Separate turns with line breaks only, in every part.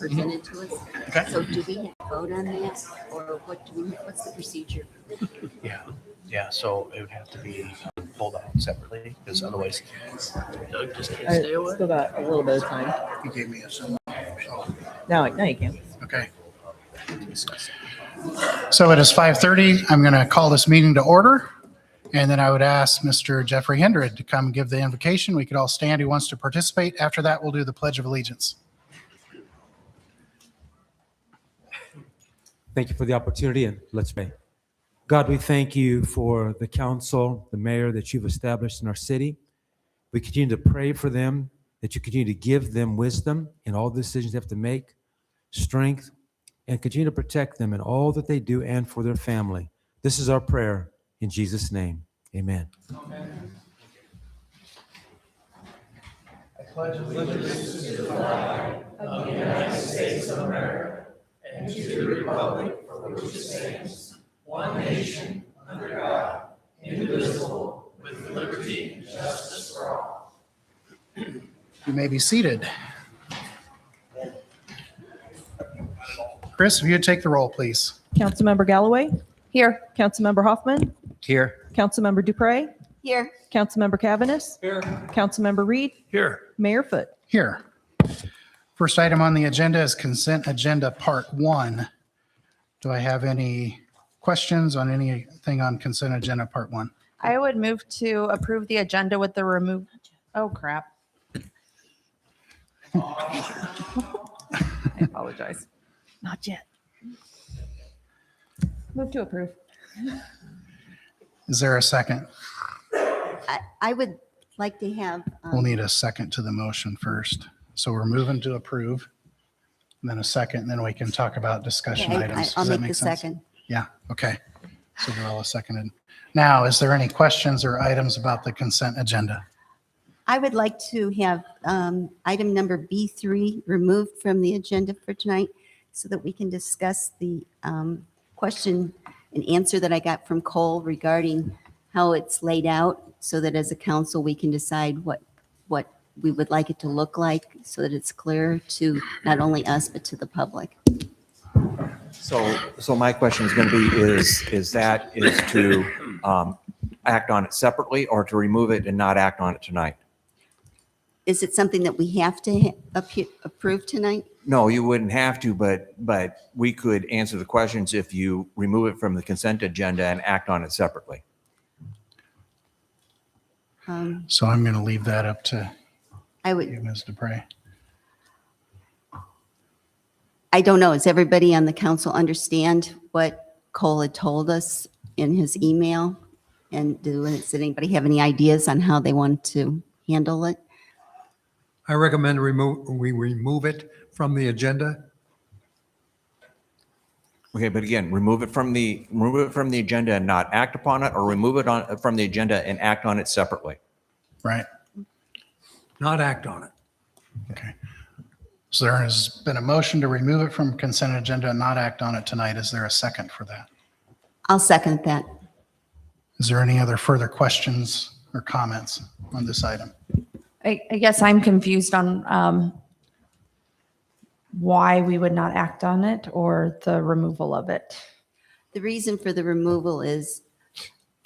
presented to us.
Okay.
So do we have to vote on that, or what's the procedure?
Yeah, so it would have to be pulled out separately, because otherwise Doug just can't
I
stay away.
still got a little bit of time.
You gave me a symbol.
Now you can.
Okay. So it is 5:30. I'm going to call this meeting to order. And then I would ask Mr. Jeffrey Hendred to come give the invocation. We could all stand who wants to participate. After that, we'll do the Pledge of Allegiance.
Thank you for the opportunity, and let's pray. God, we thank you for the council, the mayor that you've established in our city. We continue to pray for them, that you continue to give them wisdom in all the decisions they have to make, strength, and continue to protect them in all that they do and for their family. This is our prayer in Jesus' name. Amen.
Amen. I pledge allegiance to the flag of the United States of America and to the republic for which it stands, one nation, under God, indivisible, with liberty and justice for all. You may be seated. Chris, if you would take the roll, please.
Councilmember Galloway.
Here.
Councilmember Hoffman.
Here.
Councilmember Dupre.
Here.
Councilmember Cavanis.
Here.
Councilmember Reed.
Here.
Mayor Foote.
Here. First item on the agenda is consent agenda part 1. Do I have any questions on anything on consent agenda part 1?
I would move to approve the agenda with the remove. Oh, crap. I apologize. Not yet. Move to approve.
Is there a second?
I would like to have,
We'll need a second to the motion first. So we're moving to approve, and then a second, and then we can talk about discussion
okay,
items.
I'll
Does that
make the
sense?
second.
Yeah, okay. So they're all seconded. Now, is there any questions or items about the consent agenda?
I would like to have item number B3 removed from the agenda for tonight so that we can discuss the question and answer that I got from Cole regarding how it's laid out, so that as a council, we can decide what we would like it to look like, so that it's clear to not only us, but to the public.
So my question is going to be, is to act on it separately, or to remove it and not act on it tonight?
Is it something that we have to approve tonight?
No, you wouldn't have to, but we could answer the questions if you remove it from the consent agenda and act on it separately.
So I'm going to leave that up to
I would.
you, Ms. Dupre.
I don't know. Does everybody on the council understand what Cole had told us in his email? And does anybody have any ideas on how they want to handle it?
I recommend we remove it from the agenda.
Okay, but again, remove it from the agenda and not act upon it, or remove it from the agenda and act on it separately.
Right?
Not act on it.
Okay. So there has been a motion to remove it from consent agenda and not act on it tonight. Is there a second for that?
I'll second that.
Is there any other further questions or comments on this item?
I guess I'm confused on why we would not act on it or the removal of it.
The reason for the removal is,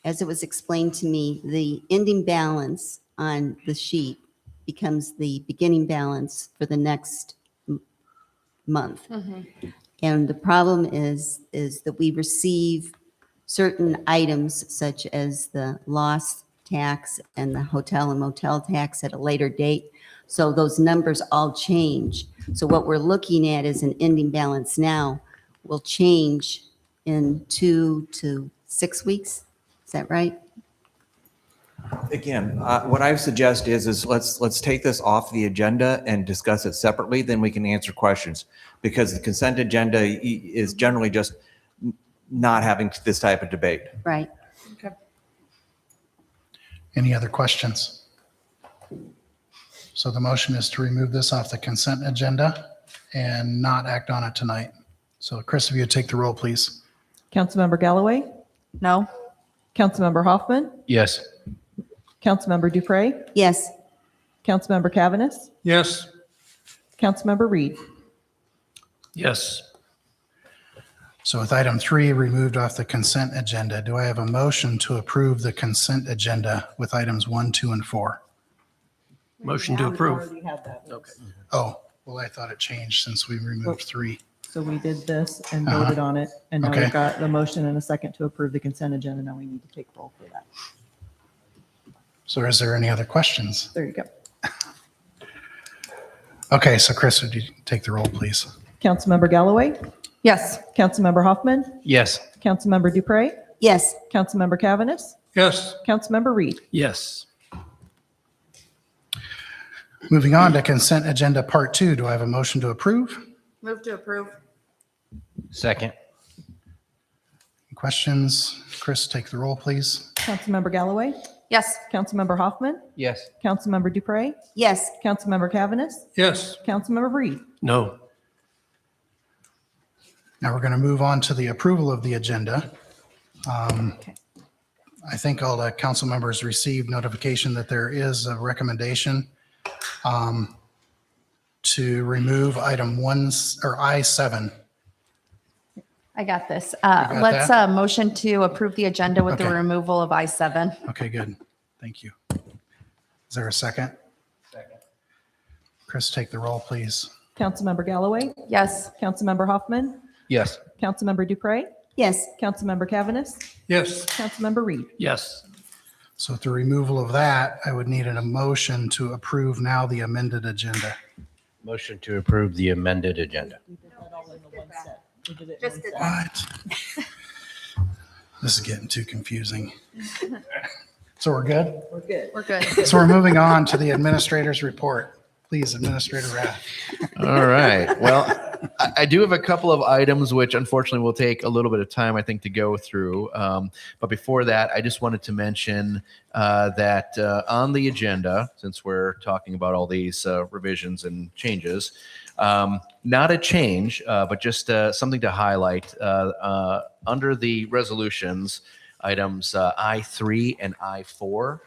as it was explained to me, the ending balance on the sheet becomes the beginning balance for the next month. And the problem is that we receive certain items such as the loss tax and the hotel and motel tax at a later date. So those numbers all change. So what we're looking at is an ending balance now will change in 2 to 6 weeks. Is that right?
Again, what I suggest is let's take this off the agenda and discuss it separately. Then we can answer questions, because the consent agenda is generally just not having this type of debate.
Right.
Any other questions? So the motion is to remove this off the consent agenda and not act on it tonight. So Chris, if you would take the roll, please.
Councilmember Galloway.
No?
Councilmember Hoffman.
Yes.
Councilmember Dupre.
Yes.
Councilmember Cavanis.
Yes.
Councilmember Reed.
Yes.
So with item 3 removed off the consent agenda, do I have a motion to approve the consent agenda with items 1, 2, and 4?
Motion to approve.
Already had that.
Okay.
Oh, well, I thought it changed since we removed 3.
So we did this and
Uh-huh.
voted on it, and now
Okay.
we've got the motion and a second to approve the consent agenda. Now we need to take roll for that.
So is there any other questions?
There you go.
Okay, so Chris, would you take the roll, please?
Councilmember Galloway,
Yes.
Councilmember Hoffman,
Yes.
Councilmember Dupre,
Yes,
Councilmember Cavaness,
Yes.
Councilmember Reed.
Yes.
Moving on to consent agenda part 2, do I have a motion to approve?
Move to approve.
Second.
Questions? Chris, take the roll, please.
Councilmember Galloway,
Yes.
Councilmember Hoffman,
Yes.
Councilmember Dupre,
yes,
Councilmember Cavaness,
Yes.
Councilmember Reed.
No.
Now we're going to move on to the approval of the agenda.
Okay.
I think all the council members received notification that there is a recommendation to remove item 1 or I-7.
I got this.
got
Let's
that?
motion to approve the agenda with the
Okay.
removal of I-7.
Okay, good. Thank you. Is there a second?
Second.
Chris, take the roll, please.
Councilmember Galloway,
Yes.
Councilmember Hoffman,
Yes.
Councilmember Dupre,
yes,
Councilmember Cavaness,
Yes.
Councilmember Reed.
Yes.
So with the removal of that, I would need a motion to approve now the amended agenda.
Motion to approve the amended agenda.
Just did
What? This is getting too confusing. So we're good?
We're good.
We're good.
So we're moving on to the administrator's report. Please, Administrator Rath.
All right. Well, I do have a couple of items which unfortunately will take a little bit of time, I think, to go through. But before that, I just wanted to mention that on the agenda, since we're talking about all these revisions and changes, not a change, but just something to highlight. Under the resolutions, items I3 and I4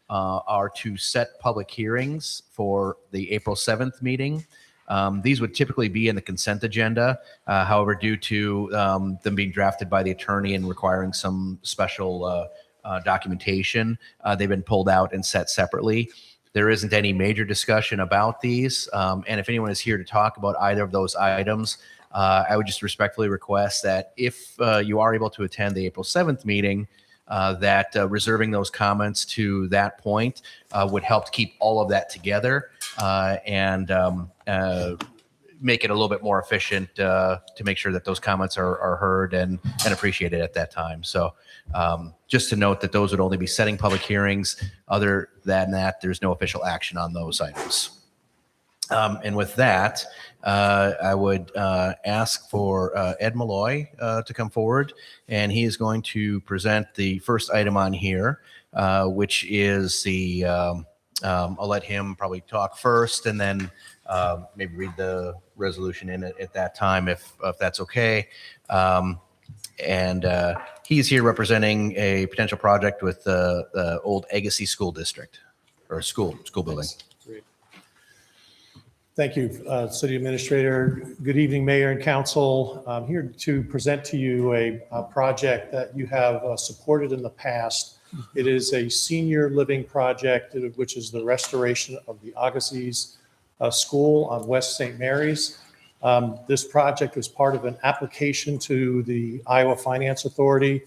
are to set public hearings for the April 7th meeting. These would typically be in the consent agenda. However, due to them being drafted by the attorney and requiring some special documentation, they've been pulled out and set separately. There isn't any major discussion about these. And if anyone is here to talk about either of those items, I would just respectfully request that if you are able to attend the April 7th meeting, that reserving those comments to that point would help to keep all of that together and make it a little bit more efficient to make sure that those comments are heard and appreciated at that time. So just to note that those would only be setting public hearings. Other than that, there's no official action on those items. And with that, I would ask for Ed Malloy to come forward, and he is going to present the first item on here, which is the, I'll let him probably talk first and then maybe read the resolution in it at that time, if that's okay. And he's here representing a potential project with the old Agassiz School District, or school building.
Thank you, City Administrator. Good evening, Mayor and Council. I'm here to present to you a project that you have supported in the past. It is a senior living project, which is the restoration of the Agassiz School on West St. Mary's. This project was part of an application to the Iowa Finance Authority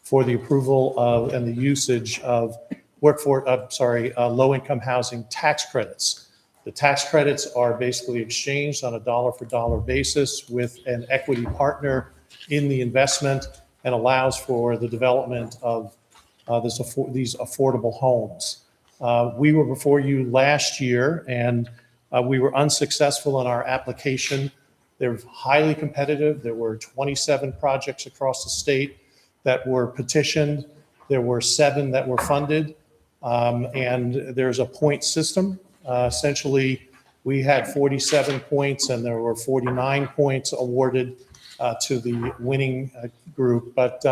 for the approval of and the usage of low-income housing tax credits. The tax credits are basically exchanged on a dollar-for-dollar basis with an equity partner in the investment and allows for the development of these affordable homes. We were before you last year, and we were unsuccessful in our application. They're highly competitive. There were 27 projects across the state that were petitioned. There were 7 that were funded, and there's a point system. Essentially, we had 47 points and there were 49 points awarded to the winning group. But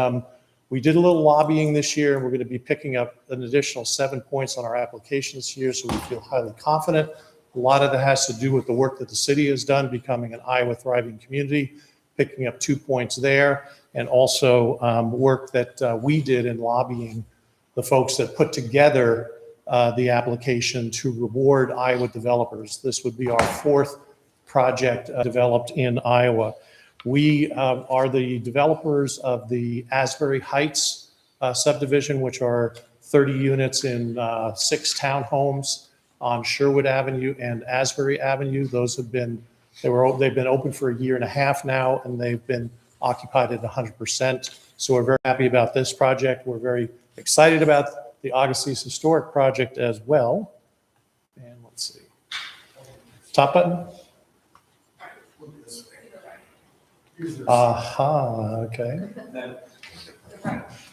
we did a little lobbying this year, and we're going to be picking up an additional 7 points on our application this year. So we feel highly confident A lot of that has to do with the work that the city has done, becoming an Iowa Thriving Community, picking up 2 points there, and also work that we did in lobbying the folks that put together the application to reward Iowa developers. This would be our 4th project developed in Iowa. We are the developers of the Asbury Heights subdivision, which are 30 units in 6 townhomes on Sherwood Avenue and Asbury Avenue. Those have been, they've been open for a year and a half now, and they've been occupied at 100%. So we're very happy about this project. We're very excited about the Agassiz Historic Project as well. And let's see, top button. Aha, okay.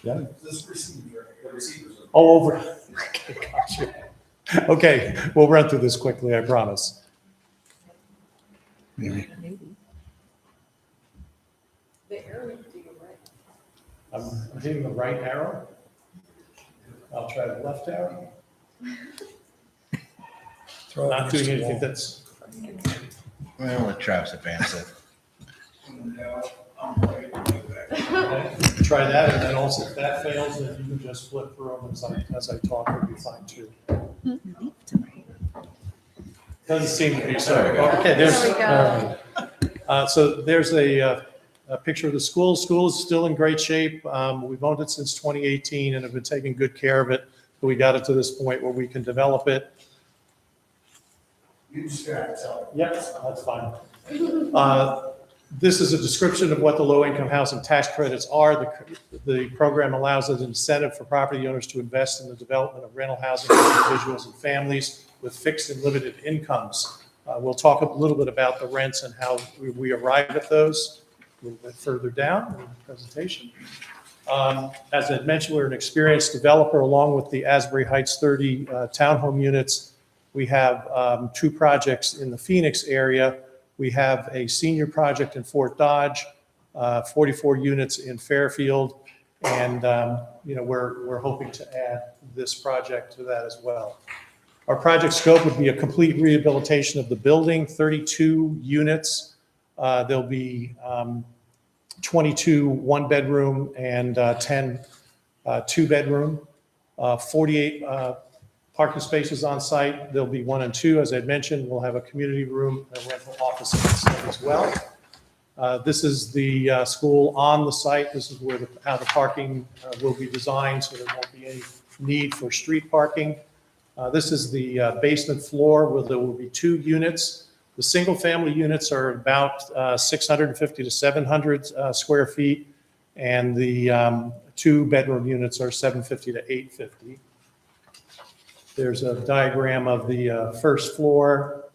Yeah. Oh, over. Okay, gotcha. Okay, we'll run through this quickly, I promise.
Maybe.
I'm hitting the right arrow. I'll try the left arrow. Not doing anything that's.
Well, let Travis advance it.
Try that, and then also if that fails, then you can just flip through them as I talk, it'll be fine too. Doesn't seem to be so. Okay, there's,
There
so there's a picture of the school. School is still in great shape. We've owned it since 2018 and have been taking good care of it. But we got it to this point where we can develop it. Yes, that's fine. This is a description of what the low-income housing tax credits are. The program allows an incentive for property owners to invest in the development of rental housing for individuals and families with fixed and limited incomes. We'll talk a little bit about the rents and how we arrive at those a little bit further down in the presentation. As I mentioned, we're an experienced developer along with the Asbury Heights 30 townhome units. We have 2 projects in the Phoenix area. We have a senior project in Fort Dodge, 44 units in Fairfield, and we're hoping to add this project to that as well. Our project scope would be a complete rehabilitation of the building, 32 units. There'll be 22 one-bedroom and 10 two-bedroom, 48 parking spaces on site. There'll be 1 and 2, as I mentioned. We'll have a community room and a rental office as well. This is the school on the site. This is where how the parking will be designed, so there won't be any need for street parking. This is the basement floor where there will be 2 units. The single-family units are about 650 to 700 square feet, and the 2-bedroom units are 750 to 850. There's a diagram of the first floor,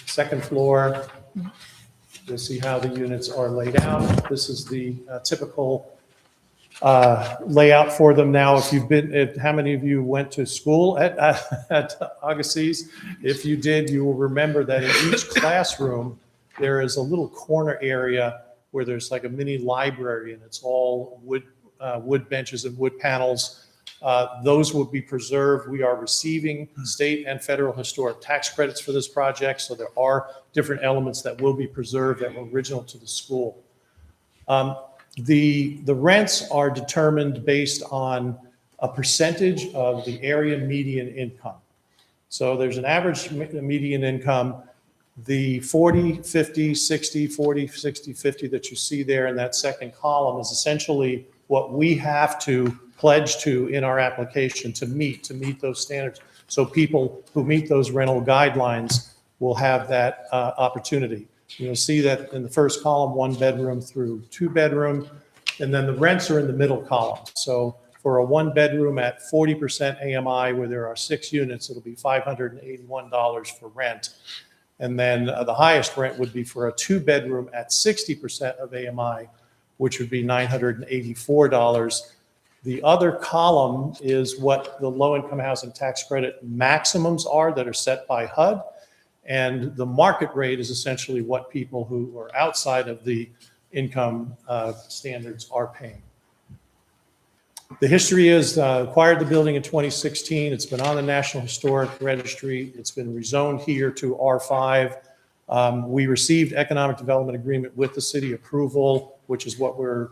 second floor. You'll see how the units are laid out. This is the typical layout for them. Now, if you've been, how many of you went to school at Agassiz? If you did, you will remember that in each classroom, there is a little corner area where there's like a mini library, and it's all wood benches and wood panels. Those will be preserved. We are receiving state and federal historic tax credits for this project, so there are different elements that will be preserved that were original to the school. The rents are determined based on a percentage of the area median income. So there's an average median income. The 40, 50, 60, 40, 60, 50 that you see there in that second column is essentially what we have to pledge to in our application to meet those standards. So people who meet those rental guidelines will have that opportunity. You'll see that in the first column, 1 bedroom through 2 bedroom, and then the rents are in the middle column. So for a 1 bedroom at 40% AMI where there are 6 units, it'll be $581 for rent. And then the highest rent would be for a 2 bedroom at 60% of AMI, which would be $984. The other column is what the low-income housing tax credit maximums are that are set by HUD. And the market rate is essentially what people who are outside of the income standards are paying. The history is acquired the building in 2016. It's been on the National Historic Registry. It's been rezoned here to R5. We received economic development agreement with the city approval, which is what we're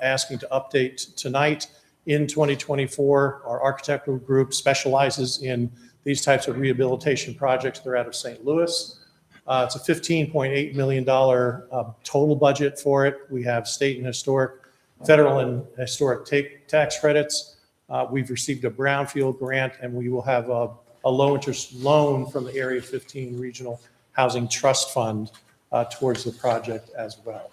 asking to update tonight. In 2024, our architectural group specializes in these types of rehabilitation projects. They're out of St. Louis. It's a $15.8 million total budget for it. We have state and historic, federal and historic tax credits. We've received a brownfield grant, and we will have a low interest loan from the Area 15 Regional Housing Trust Fund towards the project as well.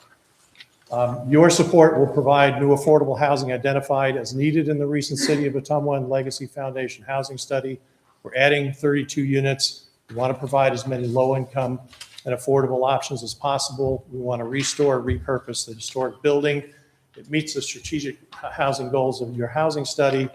Your support will provide new affordable housing identified as needed in the recent City of Ottumwa and Legacy Foundation housing study. We're adding 32 units. We want to provide as many low-income and affordable options as possible. We want to restore, repurpose the historic building. It meets the strategic housing goals of your housing study.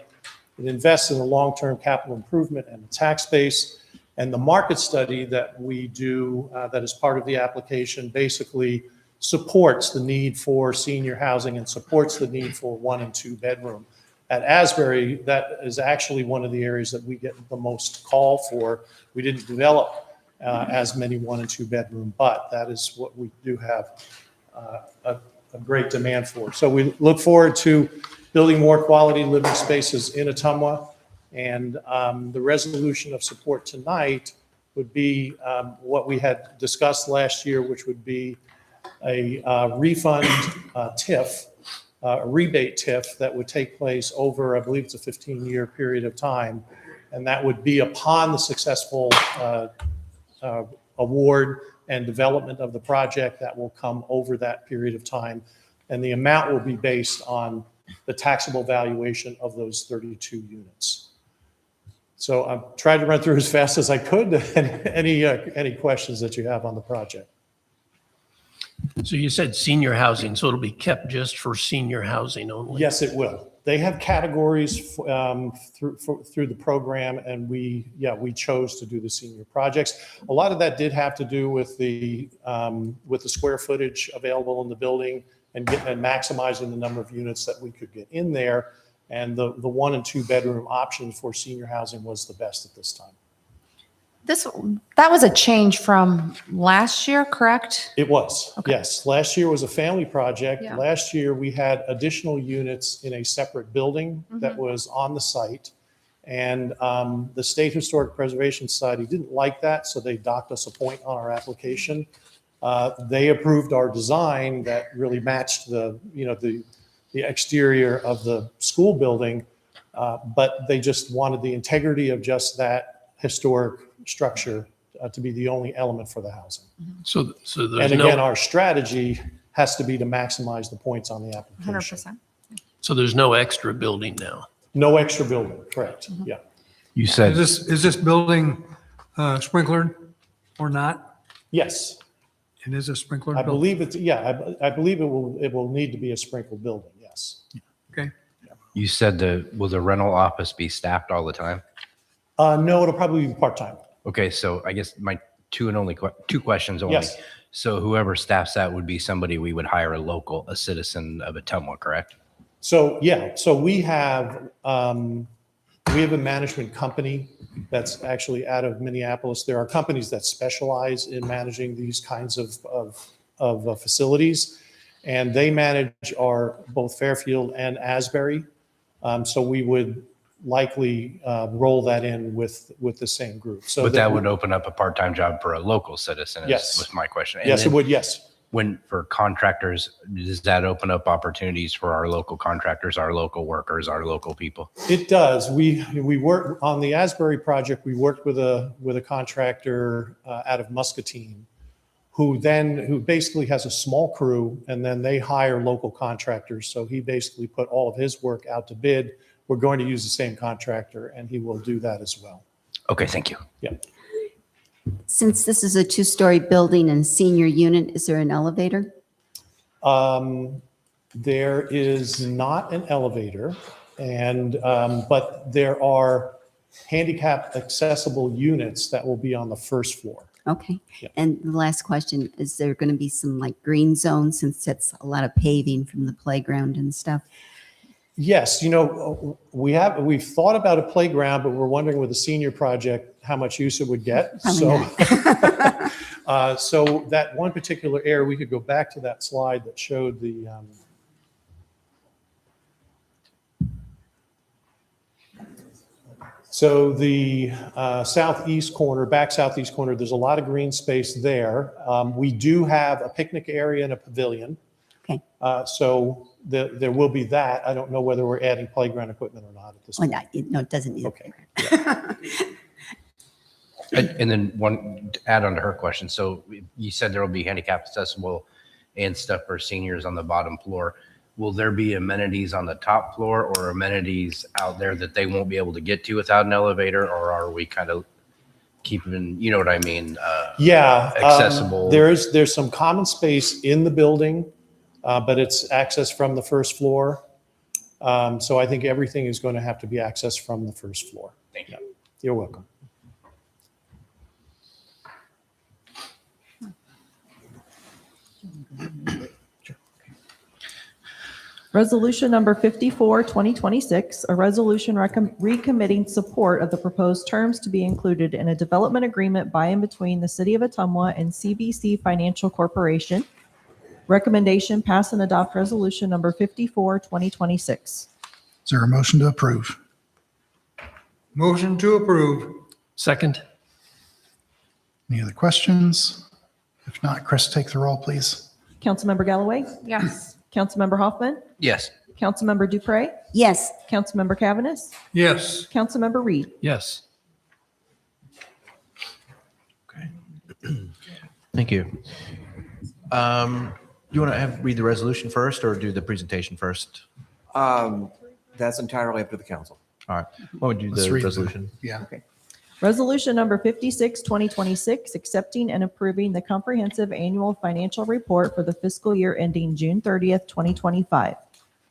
It invests in the long-term capital improvement and the tax base. And the market study that we do that is part of the application basically supports the need for senior housing and supports the need for 1 and 2 bedroom. At Asbury, that is actually one of the areas that we get the most call for. We didn't develop as many 1 and 2 bedroom, but that is what we do have a great demand for. So we look forward to building more quality living spaces in Ottumwa. And the resolution of support tonight would be what we had discussed last year, which would be a refund TIF, a rebate TIF that would take place over, I believe it's a 15-year period of time. And that would be upon the successful award and development of the project that will come over that period of time. And the amount will be based on the taxable valuation of those 32 units. So I'm trying to run through as fast as I could. Any questions that you have on the project?
So you said senior housing, so it'll be kept just for senior housing only?
Yes, it will. They have categories through the program, and we chose to do the senior projects. A lot of that did have to do with the square footage available in the building and maximizing the number of units that we could get in there. And the 1 and 2 bedroom option for senior housing was the best at this time.
That was a change from last year, correct?
It was,
Okay.
yes. Last year was a family project.
Yeah.
Last year, we had additional units in a separate building that was on the site. And the State Historic Preservation Society didn't like that, so they docked us a point on our application. They approved our design that really matched the exterior of the school building, but they just wanted the integrity of just that historic structure to be the only element for the housing.
So there's
And again,
no,
our strategy has to be to maximize the points on the application.
100%.
so there's no extra building now?
No extra building, correct, yeah.
You said
Is this building sprinklered or not?
Yes,
It is a sprinklered
I
building?
believe it's, I believe it will need to be a sprinkled building, yes.
Okay.
You said will the rental office be staffed all the time?
No, it'll probably be part-time.
Okay, so I guess my two questions only.
Yes.
So whoever staffs that would be somebody we would hire a citizen of Ottumwa, correct?
So, yeah, so we have a management company that's actually out of Minneapolis. There are companies that specialize in managing these kinds of facilities, and they manage both Fairfield and Asbury. So we would likely roll that in with the same group. So
But that would open up a part-time job for a local citizen,
Yes.
was my question. And
Yes, it
then
would, yes.
for contractors, does that open up opportunities for our local contractors, our local workers, our local people?
It does. We work on the Asbury project. We worked with a contractor out of Muscatine, who basically has a small crew, and then they hire local contractors. So he basically put all of his work out to bid. We're going to use the same contractor, and he will do that as well.
Okay, thank you.
Yeah.
Since this is a 2-story building and senior unit, is there an elevator?
There is not an elevator, but there are handicap accessible units that will be on the first floor.
Okay.
Yeah.
And the last question, is there going to be some like green zone since it's a lot of paving from the playground and stuff?
Yes, we've thought about a playground, but we're wondering with a senior project, how much use it would get.
Probably
So that one particular area, we could go back to that slide that showed the, so the southeast corner, back southeast corner, there's a lot of green space there. We do have a picnic area and a pavilion.
Okay.
So there will be that. I don't know whether we're adding playground equipment or not at this
Well,
point.
no, it doesn't need.
Okay.
And then one to add on to her question. So you said there will be handicap accessible and stuff for seniors on the bottom floor. Will there be amenities on the top floor or amenities out there that they won't be able to get to without an elevator? Or are we kind of keeping, you know what I mean?
Yeah.
Accessible.
There's some common space in the building, but it's accessed from the first floor. So I think everything is going to have to be accessed from the first floor.
Thank you.
You're welcome.
Resolution number 54, 2026, a resolution recommitting support of the proposed terms to be included in a development agreement by and between the City of Ottumwa and CBC Financial Corporation. Recommendation: pass and adopt resolution number 54, 2026.
Is there a motion to approve?
Motion to approve.
Second.
Any other questions? If not, Chris, take the roll, please.
Councilmember Galloway?
Yes.
Councilmember Hoffman?
Yes.
Councilmember Dupre?
Yes,
Councilmember Cavanagh?
Yes.
Councilmember Reed?
Yes.
Okay. Thank you. You want to read the resolution first or do the presentation first?
That's entirely up to the council.
All right. What would you do
Let's
the
read it.
resolution?
Yeah.
Resolution number 56, 2026, accepting and approving the comprehensive annual financial report for the fiscal year ending June 30th, 2025.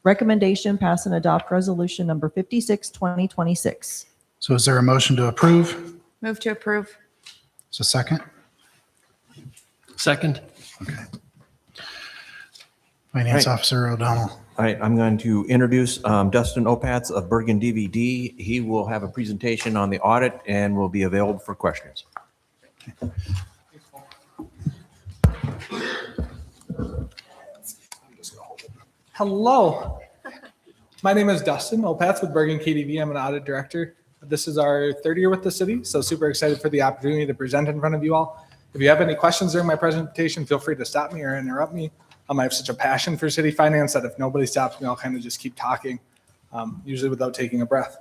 Recommendation: pass and adopt resolution number 56, 2026.
So is there a motion to approve?
Move to approve.
Is a second?
Second.
Okay. Finance
Right.
Officer O'Donnell.
All right, I'm going to introduce Dustin Opatz of Bergen DVD. He will have a presentation on the audit and will be available for questions.
Hello. My name is Dustin Opatz with Bergen KDV. I'm an audit director. This is our third year with the city, so super excited for the opportunity to present in front of you all. If you have any questions during my presentation, feel free to stop me or interrupt me. I have such a passion for city finance that if nobody stops me, I'll kind of just keep talking, usually without taking a breath.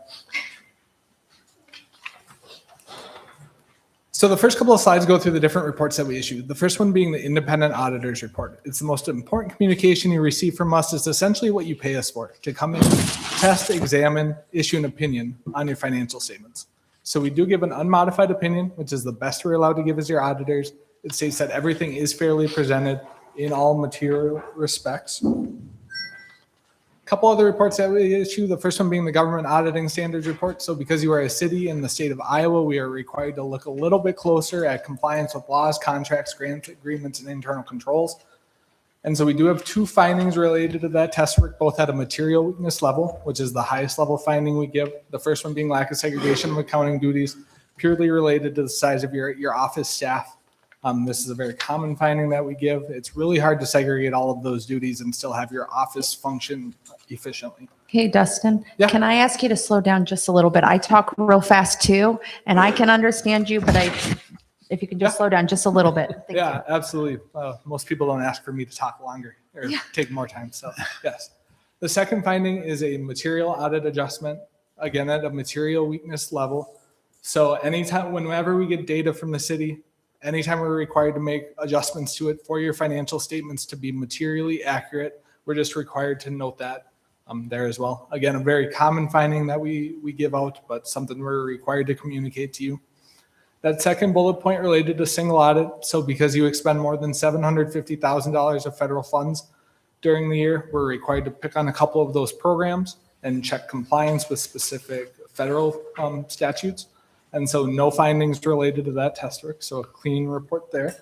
So the first couple of slides go through the different reports that we issue. The first one being the independent auditor's report. It's the most important communication you receive from us. It's essentially what you pay us for, to come in, test, examine, issue an opinion on your financial statements. So we do give an unmodified opinion, which is the best we're allowed to give as your auditors. It states that everything is fairly presented in all material respects. A couple other reports that we issue, the first one being the government auditing standards report. So because you are a city in the state of Iowa, we are required to look a little bit closer at compliance with laws, contracts, grant agreements, and internal controls. And so we do have two findings related to that test work, both at a material weakness level, which is the highest level finding we give. The first one being lack of segregation of accounting duties, purely related to the size of your office staff. This is a very common finding that we give. It's really hard to segregate all of those duties and still have your office function efficiently.
Hey, Dustin,
Yeah.
can I ask you to slow down just a little bit? I talk real fast too, and I can understand you, but if you can just slow down just a little bit. Thank
Yeah,
you.
absolutely. Most people don't ask for me to talk longer or take more time. So yes. The second finding is a material audit adjustment, again, at a material weakness level. So anytime, whenever we get data from the city, anytime we're required to make adjustments to it for your financial statements to be materially accurate, we're just required to note that there as well. Again, a very common finding that we give out, but something we're required to communicate to you. That second bullet point related to single audit. So because you expend more than $750,000 of federal funds during the year, we're required to pick on a couple of those programs and check compliance with specific federal statutes. And so no findings related to that test work. So a clean report there.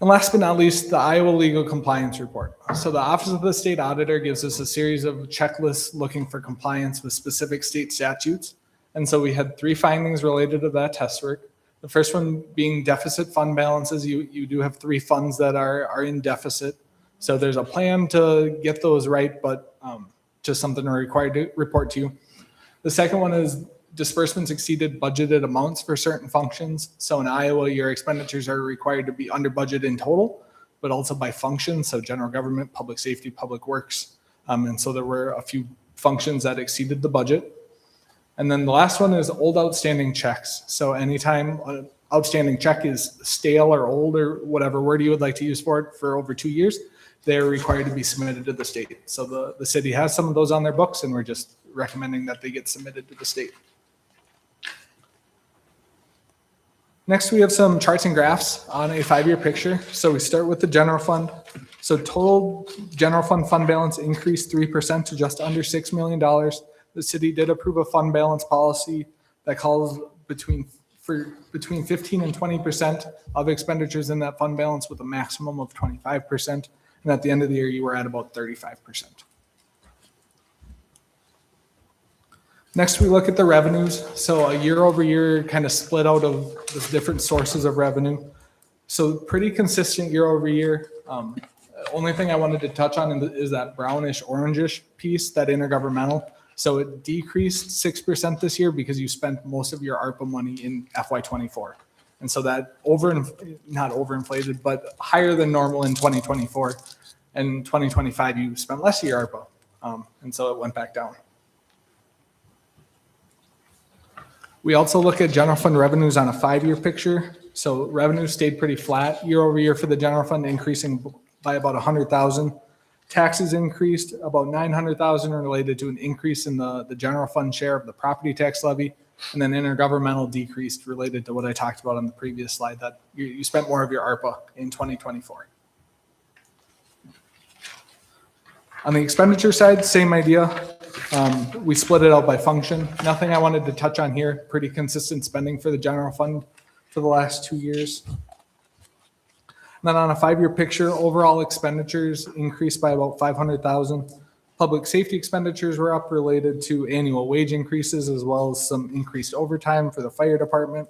And last but not least, the Iowa Legal Compliance Report. So the Office of the State Auditor gives us a series of checklists looking for compliance with specific state statutes. And so we had 3 findings related to that test work. The first one being deficit fund balances. You do have 3 funds that are in deficit. So there's a plan to get those right, but just something we're required to report to you. The second one is disbursements exceeded budgeted amounts for certain functions. So in Iowa, your expenditures are required to be under budget in total, but also by function. So general government, public safety, public works. And so there were a few functions that exceeded the budget. And then the last one is old outstanding checks. So anytime an outstanding check is stale or old or whatever word you would like to use for it for over 2 years, they're required to be submitted to the state. So the city has some of those on their books, and we're just recommending that they get submitted to the state. Next, we have some charts and graphs on a 5-year picture. So we start with the general fund. So total general fund balance increased 3% to just under $6 million. The city did approve a fund balance policy that calls between 15 and 20% of expenditures in that fund balance with a maximum of 25%. And at the end of the year, you were at about 35%. Next, we look at the revenues. So a year over year kind of split out of the different sources of revenue. So pretty consistent year over year. Only thing I wanted to touch on is that brownish orangish piece, that intergovernmental. So it decreased 6% this year because you spent most of your ARPA money in FY24. And so that not overinflated, but higher than normal in 2024. And 2025, you spent less of your ARPA. And so it went back down. We also look at general fund revenues on a 5-year picture. So revenue stayed pretty flat year over year for the general fund, increasing by about 100,000. Taxes increased about 900,000 related to an increase in the general fund share of the property tax levy. And then intergovernmental decreased related to what I talked about on the previous slide, that you spent more of your ARPA in 2024. On the expenditure side, same idea. We split it out by function. Nothing I wanted to touch on here. Pretty consistent spending for the general fund for the last 2 years. And then on a 5-year picture, overall expenditures increased by about 500,000. Public safety expenditures were up related to annual wage increases, as well as some increased overtime for the fire department.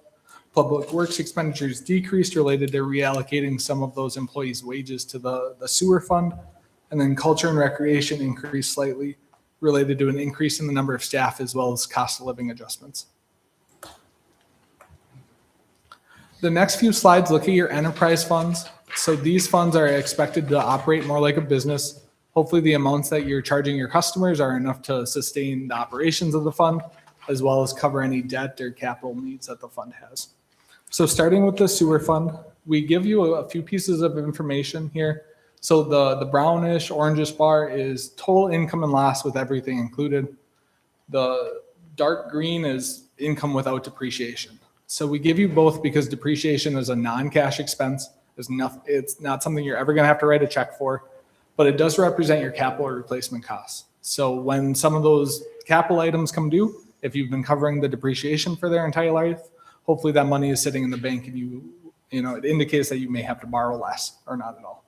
Public works expenditures decreased related to reallocating some of those employees' wages to the sewer fund. And then culture and recreation increased slightly related to an increase in the number of staff, as well as cost of living adjustments. The next few slides look at your enterprise funds. So these funds are expected to operate more like a business. Hopefully the amounts that you're charging your customers are enough to sustain the operations of the fund, as well as cover any debt or capital needs that the fund has. So starting with the sewer fund, we give you a few pieces of information here. So the brownish, orangish bar is total income and loss with everything included. The dark green is income without depreciation. So we give you both because depreciation is a non-cash expense. It's not something you're ever going to have to write a check for, but it does represent your capital replacement costs. So when some of those capital items come due, if you've been covering the depreciation for their entire life, hopefully that money is sitting in the bank and it indicates that you may have to borrow less or not at all.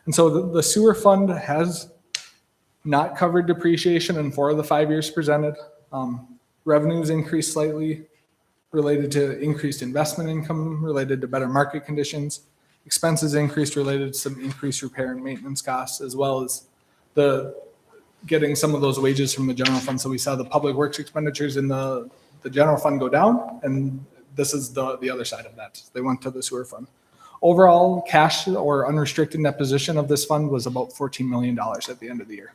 And so the sewer fund has not covered depreciation in 4 of the 5 years presented. Revenues increased slightly related to increased investment income, related to better market conditions. Expenses increased related to some increased repair and maintenance costs, as well as getting some of those wages from the general fund. So we saw the public works expenditures in the general fund go down, and this is the other side of that. They went to the sewer fund. Overall, cash or unrestricted net position of this fund was about $14 million at the end of the year.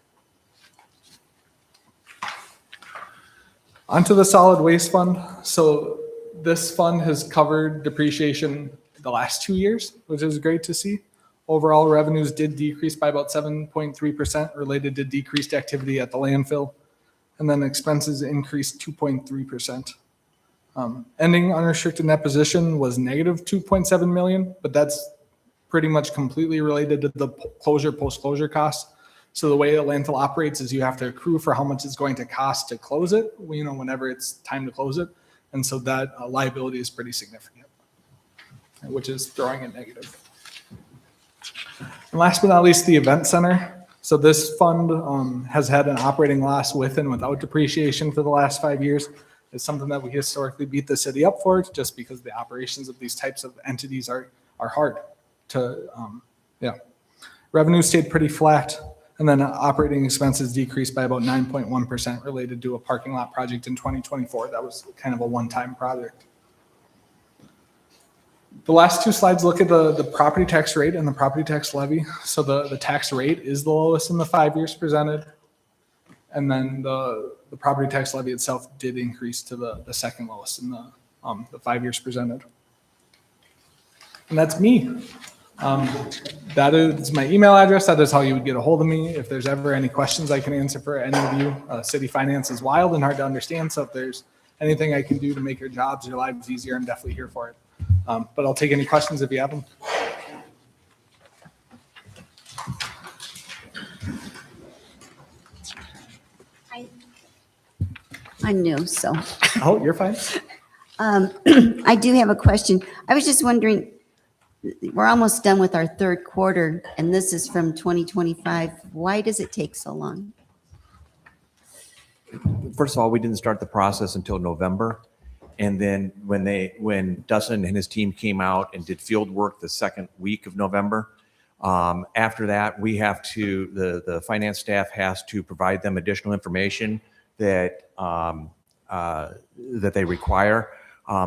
Onto the solid waste fund. So this fund has covered depreciation the last 2 years, which is great to see. Overall revenues did decrease by about 7.3% related to decreased activity at the landfill. And then expenses increased 2.3%. Ending unrestricted net position was negative 2.7 million, but that's pretty much completely related to the post-closure costs. So the way a landfill operates is you have to accrue for how much it's going to cost to close it, whenever it's time to close it. And so that liability is pretty significant, which is throwing it negative. And last but not least, the event center. So this fund has had an operating loss with and without depreciation for the last 5 years. It's something that we historically beat the city up for, just because the operations of these types of entities are hard to, Revenue stayed pretty flat, and then operating expenses decreased by about 9.1% related to a parking lot project in 2024. That was kind of a one-time project. The last two slides look at the property tax rate and the property tax levy. So the tax rate is the lowest in the 5 years presented. And then the property tax levy itself did increase to the second lowest in the 5 years presented. And that's me. That is my email address. That is how you would get a hold of me. If there's ever any questions I can answer for any of you. City finance is wild and hard to understand. So if there's anything I can do to make your jobs, your lives easier, I'm definitely here for it. But I'll take any questions if you have them.
I'm new, so.
Oh, you're fine.
I do have a question. I was just wondering, we're almost done with our third quarter, and this is from 2025. Why does it take so long?
First of all, we didn't start the process until November. And then when Dustin and his team came out and did field work the second week of November, after that, we have to, the finance staff has to provide them additional information that that they require.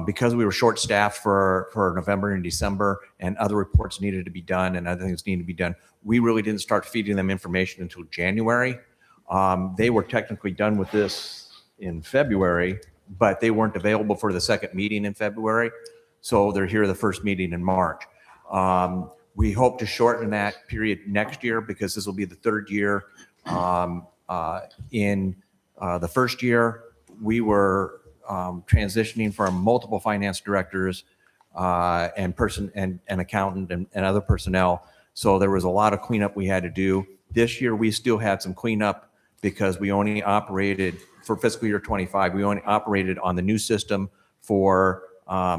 Because we were short-staffed for November and December, and other reports needed to be done and other things needed to be done, we really didn't start feeding them information until January. They were technically done with this in February, but they weren't available for the second meeting in February. So they're here the first meeting in March. We hope to shorten that period next year because this will be the third year. In the first year, we were transitioning from multiple finance directors and accountant and other personnel. So there was a lot of cleanup we had to do. This year, we still had some cleanup because we only operated for fiscal year 25. We only operated on the new system for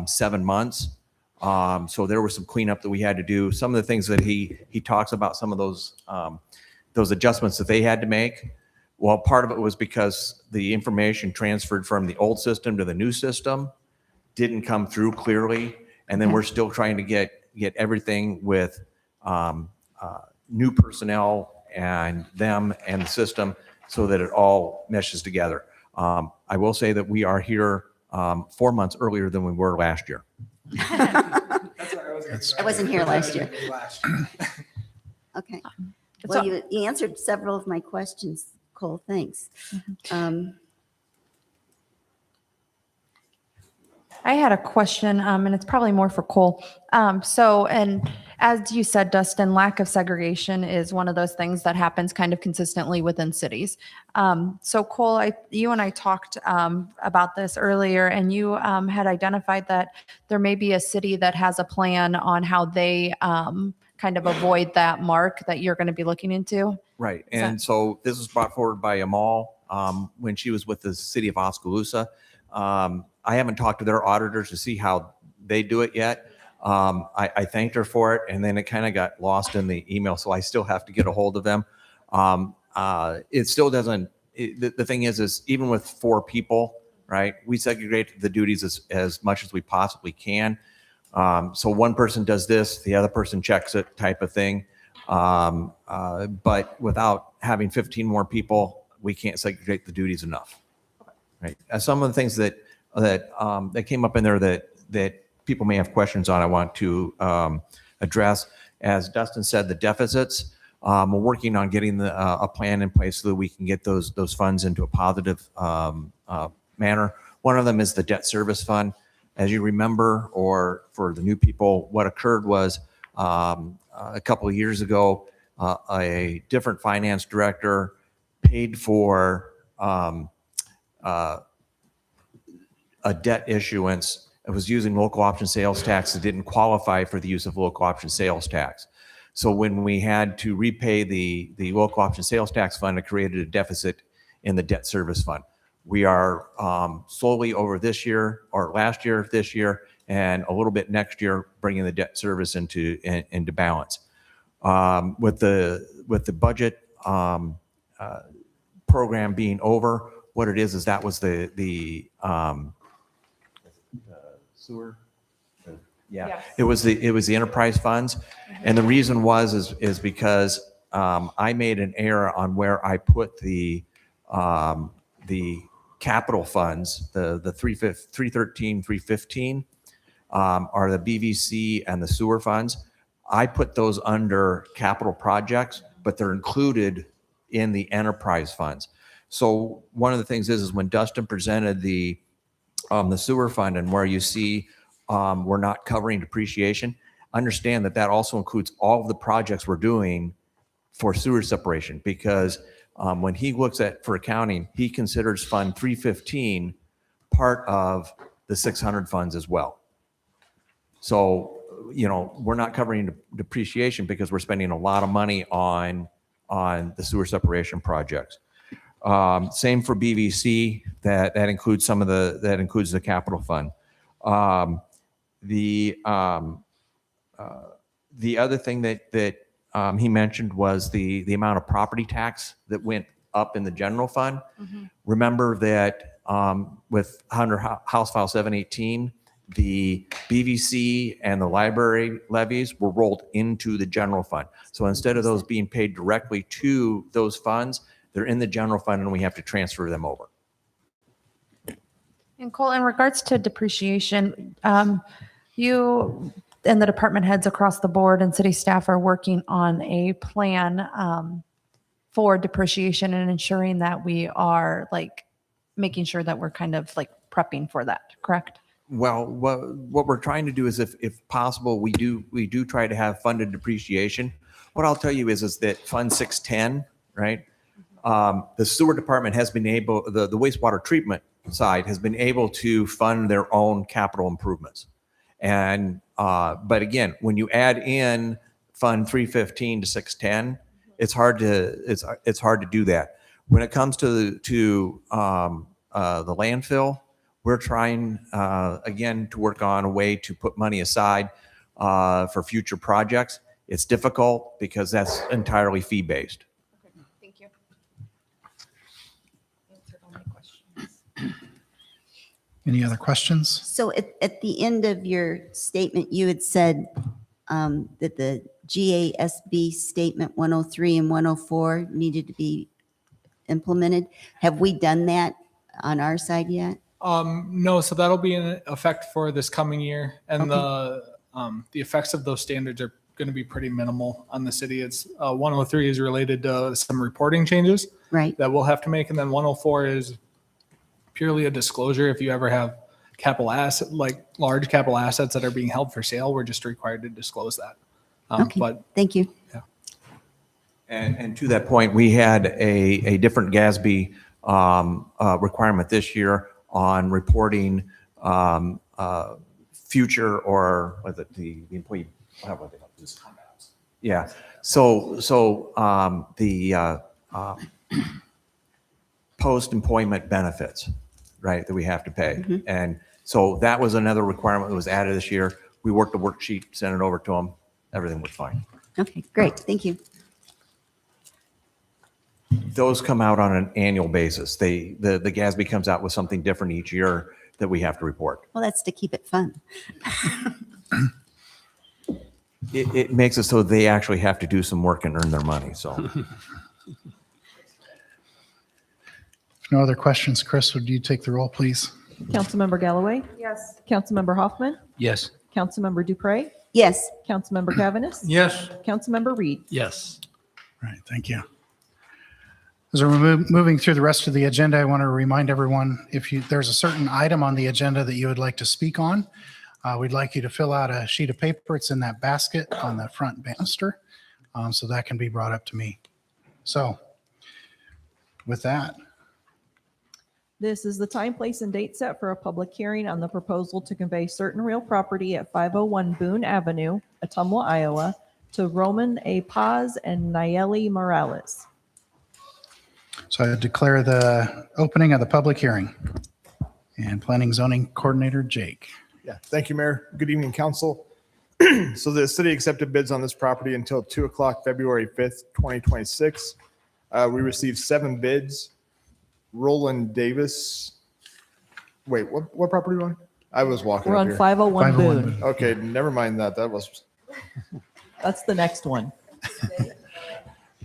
7 months. So there was some cleanup that we had to do. Some of the things that he talks about, some of those adjustments that they had to make. Well, part of it was because the information transferred from the old system to the new system didn't come through clearly. And then we're still trying to get everything with new personnel and them and the system so that it all meshes together. I will say that we are here 4 months earlier than we were last year.
I wasn't here last year. Okay. Well, you answered several of my questions, Cole. Thanks.
I had a question, and it's probably more for Cole. And as you said, Dustin, lack of segregation is one of those things that happens kind of consistently within cities. So Cole, you and I talked about this earlier, and you had identified that there may be a city that has a plan on how they kind of avoid that mark that you're going to be looking into.
Right. And so this was brought forward by Amal when she was with the city of Oskaloosa. I haven't talked to their auditors to see how they do it yet. I thanked her for it, and then it kind of got lost in the email, so I still have to get a hold of them. It still doesn't, the thing is even with 4 people, right, we segregate the duties as much as we possibly can. So one person does this, the other person checks it type of thing. But without having 15 more people, we can't segregate the duties enough. Right. Some of the things that came up in there that people may have questions on, I want to address. As Dustin said, the deficits. We're working on getting a plan in place so that we can get those funds into a positive manner. One of them is the debt service fund. As you remember, or for the new people, what occurred was a couple of years ago, a different finance director paid for a debt issuance. It was using local option sales tax that didn't qualify for the use of local option sales tax. So when we had to repay the local option sales tax fund, it created a deficit in the debt service fund. We are slowly over this year, or last year, this year, and a little bit next year, bringing the debt service into balance. With the budget program being over, what it is that was the sewer. Yeah, it was the enterprise funds, and the reason is because I made an error on where I put the capital funds, the 313, 315, are the BVC and the sewer funds. I put those under capital projects, but they're included in the enterprise funds. So one of the things is when Dustin presented the sewer fund and where you see we're not covering depreciation, understand that also includes all of the projects we're doing for sewer separation, because when he looks at for accounting, he considers Fund 315 part of the 600 funds as well. So, we're not covering depreciation because we're spending a lot of money on the sewer separation projects. Same for BVC. That includes that includes the capital fund. The other thing that he mentioned was the amount of property tax that went up in the general fund. Remember that with under House File 718, the BVC and the library levies were rolled into the general fund. So instead of those being paid directly to those funds, they're in the general fund and we have to transfer them over.
And Cole, in regards to depreciation, you and the department heads across the board and city staff are working on a plan for depreciation and ensuring that we are making sure that we're kind of prepping for that, correct?
Well, what we're trying to do is, if possible, we do try to have funded depreciation. What I'll tell you is that Fund 610, right? The sewer department has been able, the wastewater treatment side has been able to fund their own capital improvements. And but again, when you add in Fund 315 to 610, it's hard to do that. When it comes to the landfill, we're trying again to work on a way to put money aside for future projects. It's difficult because that's entirely fee based.
Okay, thank you. Answered all my questions.
Any other questions?
So at the end of your statement, you had said that the GASB statement 103 and 104 needed to be implemented. Have we done that on our side yet?
No, so that'll be in effect for this coming year, and
Okay.
the effects of those standards are going to be pretty minimal on the city. It's 103 is related to some reporting changes
Right.
that we'll have to make, and then 104 is purely a disclosure. If you ever have large capital assets that are being held for sale, we're just required to disclose that.
Okay.
But
Thank you.
And to that point, we had a different GASB requirement this year on reporting future, or was it the employee? How about this? Yeah. So the post-employment benefits, right, that we have to pay. And so that was another requirement that was added this year. We worked the worksheet, sent it over to them. Everything was fine.
Okay, great. Thank you.
Those come out on an annual basis. The GASB comes out with something different each year that we have to report.
Well, that's to keep it fun.
It makes it so they actually have to do some work and earn their money, so.
If no other questions, Chris, would you take the roll, please?
Councilmember Galloway?
Yes.
Councilmember Hoffman?
Yes.
Councilmember Dupre?
Yes.
Councilmember Cavanis?
Yes.
Councilmember Reed?
Yes.
All right, thank you. As we're moving through the rest of the agenda, I want to remind everyone, if there's a certain item on the agenda that you would like to speak on, we'd like you to fill out a sheet of paper. It's in that basket on the front banister, so that can be brought up to me. So with that,
This is the time, place, and date set for a public hearing on the proposal to convey certain real property at 501 Boone Avenue, Ottumwa, Iowa, to Roman A. Paz and Nayeli Morales.
so I declare the opening of the public hearing. And Planning Zoning Coordinator Jake.
Yeah, thank you, Mayor. Good evening, council. So the city accepted bids on this property until 2 o'clock, February 5th, 2026. We received 7 bids. Roland Davis. Wait, what property are we on? I was walking
We're
up
on
here.
501
501
Boone.
Boone.
Okay, never mind that. That was
That's the next one.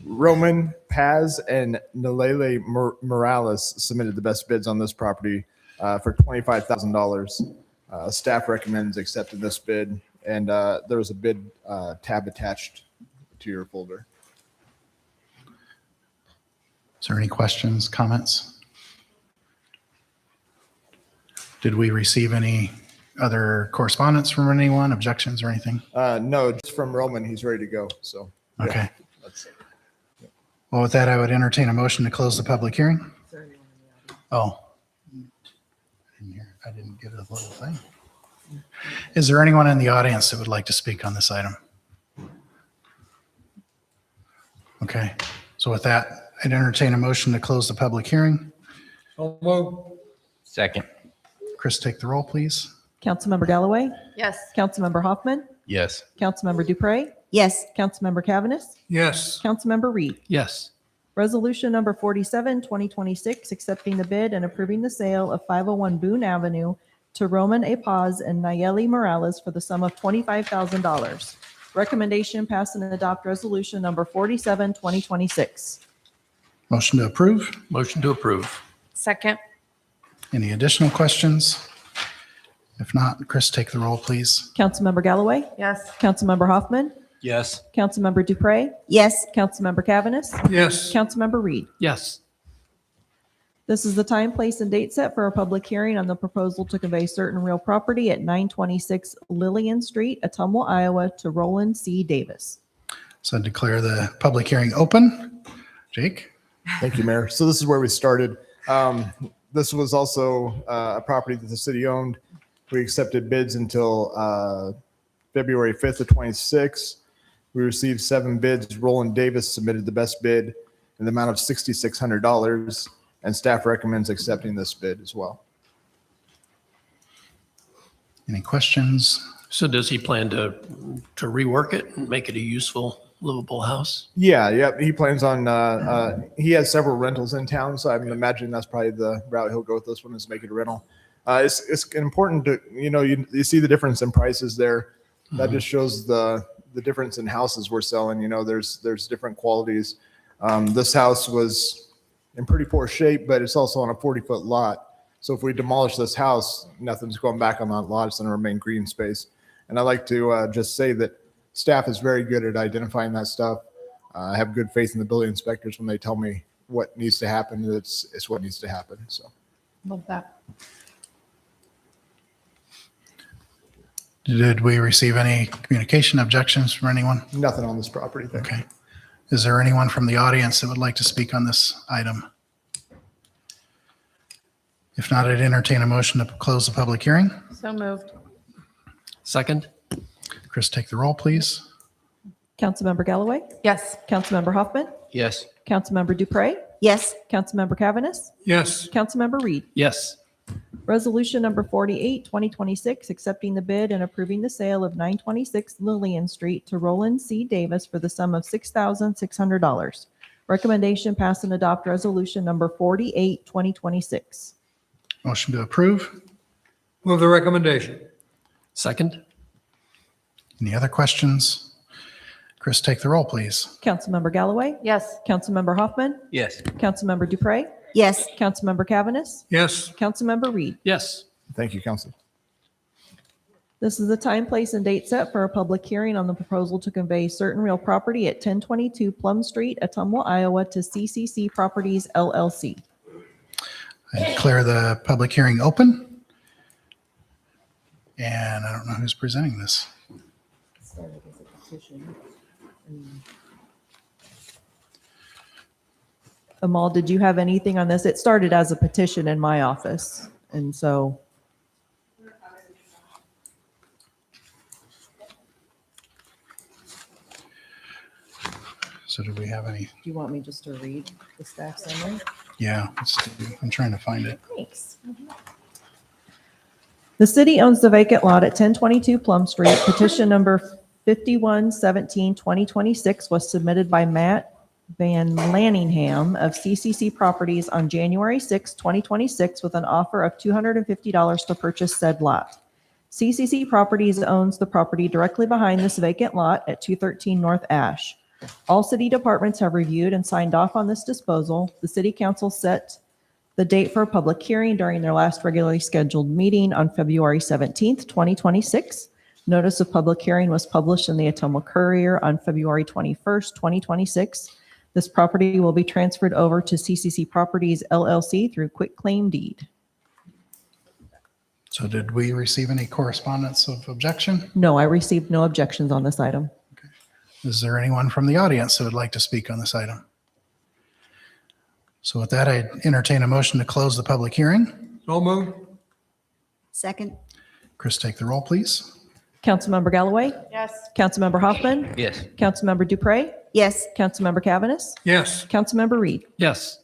Roman Paz and Nalele Morales submitted the best bids on this property for $25,000. Staff recommends accepting this bid, and there was a bid tab attached to your folder.
Is there any questions, comments? Did we receive any other correspondence from anyone, objections or anything?
No, just from Roman. He's ready to go. So yeah,
Okay.
that's-
Well, with that, I would entertain a motion to close the public hearing. Oh. I didn't get a little thing. Is there anyone in the audience that would like to speak on this item? Okay. So with that, I'd entertain a motion to close the public hearing.
Second.
Chris, take the roll, please.
Councilmember Galloway?
Yes.
Councilmember Hoffman?
Yes.
Councilmember Dupre?
Yes.
Councilmember Cavaness?
Yes.
Councilmember Reed?
Yes.
Resolution number 47, 2026, accepting the bid and approving the sale of 501 Boone Avenue to Roman A. Paz and Nayeli Morales for the sum of $25,000. Recommendation pass and adopt resolution number 47, 2026.
Motion to approve.
Motion to approve.
Second.
Any additional questions? If not, Chris, take the roll, please.
Councilmember Galloway?
Yes.
Councilmember Hoffman?
Yes.
Councilmember Dupre?
Yes.
Councilmember Cavaness?
Yes.
Councilmember Reed?
Yes.
This is the time, place, and date set for a public hearing on the proposal to convey certain real property at 926 Lillian Street, Ottumwa, Iowa, to Roland C. Davis.
So I declare the public hearing open. Jake?
Thank you, Mayor. So this is where we started. This was also a property that the city owned. We accepted bids until February 5th of 26. We received 7 bids. Roland Davis submitted the best bid in the amount of $6,600, and staff recommends accepting this bid as well.
Any questions?
So does he plan to rework it and make it a useful, livable house?
Yeah. He plans on, he has several rentals in town, so I would imagine that's probably the route he'll go with this one, is make it a rental. It's important to, you see the difference in prices there. That just shows the difference in houses we're selling. There's different qualities. This house was in pretty poor shape, but it's also on a 40-foot lot. So if we demolish this house, nothing's going back on that lot. It's going to remain green space. And I like to just say that staff is very good at identifying that stuff. I have good faith in the building inspectors when they tell me what needs to happen. It's what needs to happen. So
Love that.
Did we receive any communication objections from anyone?
nothing on this property. Thank you.
Okay. Is there anyone from the audience that would like to speak on this item? If not, I'd entertain a motion to close the public hearing.
So moved.
Second?
Chris, take the roll, please.
Councilmember Galloway?
Yes.
Councilmember Hoffman?
Yes.
Councilmember Dupre?
Yes.
Councilmember Cavaness?
Yes.
Councilmember Reed?
Yes.
Resolution number 48, 2026, accepting the bid and approving the sale of 926 Lillian Street to Roland C. Davis for the sum of $6,600. Recommendation pass and adopt resolution number 48, 2026.
Motion to approve.
Move the recommendation.
Second?
Any other questions? Chris, take the roll, please.
Councilmember Galloway?
Yes.
Councilmember Hoffman?
Yes.
Councilmember Dupre?
Yes.
Councilmember Cavaness?
Yes.
Councilmember Reed?
Yes.
Thank you, Council.
This is the time, place, and date set for a public hearing on the proposal to convey certain real property at 1022 Plum Street, Ottumwa, Iowa, to CCC Properties LLC.
I declare the public hearing open. And I don't know who's presenting this.
Amal, did you have anything on this? It started as a petition in my office, and so.
So do we have any?
Do you want me just to read the staff summary?
Yeah, let's do. I'm trying to find it.
Thanks. The city owns the vacant lot at 1022 Plum Street. Petition number 5117-2026 was submitted by Matt Van Lanningham of CCC Properties on January 6, 2026, with an offer of $250 to purchase said lot. CCC Properties owns the property directly behind this vacant lot at 213 North Ash. All city departments have reviewed and signed off on this disposal. The city council set the date for a public hearing during their last regularly scheduled meeting on February 17th, 2026. Notice of public hearing was published in the Ottumwa Courier on February 21st, 2026. This property will be transferred over to CCC Properties LLC through quitclaim deed.
So did we receive any correspondence of objection?
No, I received no objections on this item.
Is there anyone from the audience that would like to speak on this item? So with that, I entertain a motion to close the public hearing.
So moved.
Second?
Chris, take the roll, please.
Councilmember Galloway?
Yes.
Councilmember Hoffman?
Yes.
Councilmember Dupre?
Yes.
Councilmember Cavaness?
Yes.
Councilmember Reed?
Yes.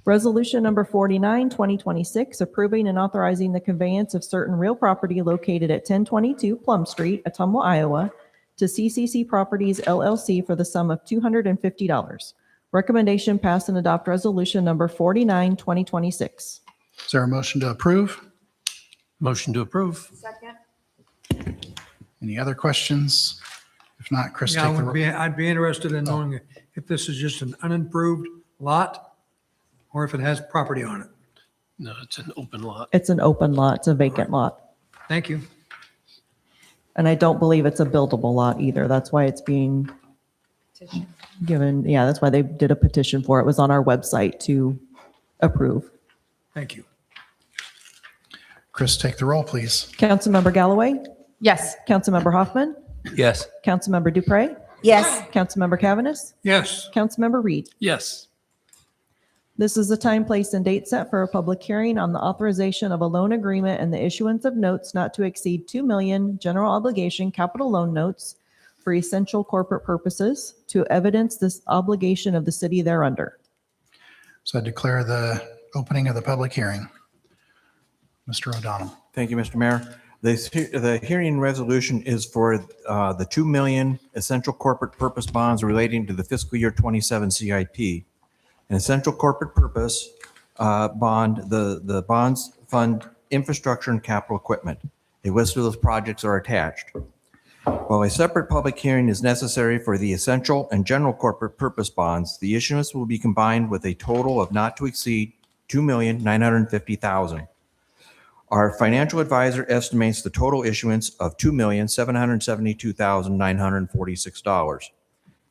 Resolution number 49, 2026, approving and authorizing the conveyance of certain real property located at 1022 Plum Street, Ottumwa, Iowa, to CCC Properties LLC for the sum of $250. Recommendation pass and adopt resolution number 49, 2026.
Is there a motion to approve?
Motion to approve.
Second.
Any other questions? If not, Chris,
Yeah,
take the roll.
I'd be interested in knowing if this is just an unimproved lot or if it has property on it.
No, it's an open lot.
It's an open lot. It's a vacant lot.
Thank you.
And I don't believe it's a buildable lot either. That's why it's being given. Yeah, that's why they did a petition for it. It was on our website to approve.
Thank you.
Chris, take the roll, please.
Councilmember Galloway?
Yes.
Councilmember Hoffman?
Yes.
Councilmember Dupre?
Yes.
Councilmember Cavaness?
Yes.
Councilmember Reed?
Yes.
This is the time, place, and date set for a public hearing on the authorization of a loan agreement and the issuance of notes not to exceed 2 million general obligation capital loan notes for essential corporate purposes to evidence this obligation of the city thereunder.
So I declare the opening of the public hearing. Mr. O'Donnell.
Thank you, Mr. Mayor. The hearing resolution is for the 2 million essential corporate purpose bonds relating to the fiscal year 27 CIP. An essential corporate purpose bond, the bonds fund infrastructure and capital equipment. A list of those projects are attached. While a separate public hearing is necessary for the essential and general corporate purpose bonds, the issuance will be combined with a total of not to exceed $2,950,000. Our financial advisor estimates the total issuance of $2,772,946.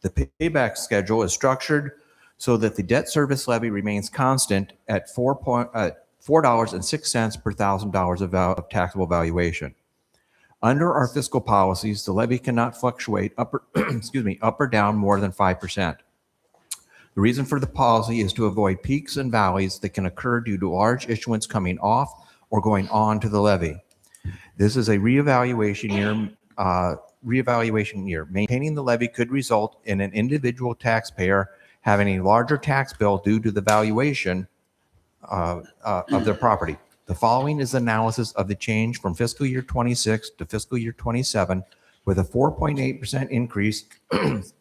The payback schedule is structured so that the debt service levy remains constant at $4.06 per $1,000 of taxable valuation. Under our fiscal policies, the levy cannot fluctuate up or down more than 5%. The reason for the policy is to avoid peaks and valleys that can occur due to large issuance coming off or going on to the levy. This is a reevaluation year. Maintaining the levy could result in an individual taxpayer having a larger tax bill due to the valuation of their property. The following is analysis of the change from fiscal year 26 to fiscal year 27 with a 4.8% increase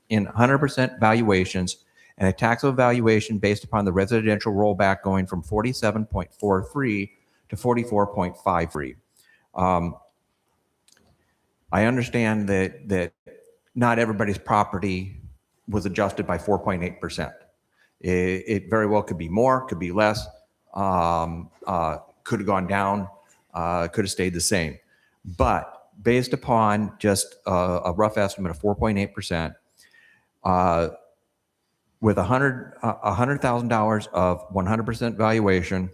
in 100% valuations and a taxable valuation based upon the residential rollback going from 47.43 to 44.53. I understand that not everybody's property was adjusted by 4.8%. It very well could be more, could be less, could have gone down, could have stayed the same. But based upon just a rough estimate of 4.8%, with $100,000 of 100% valuation,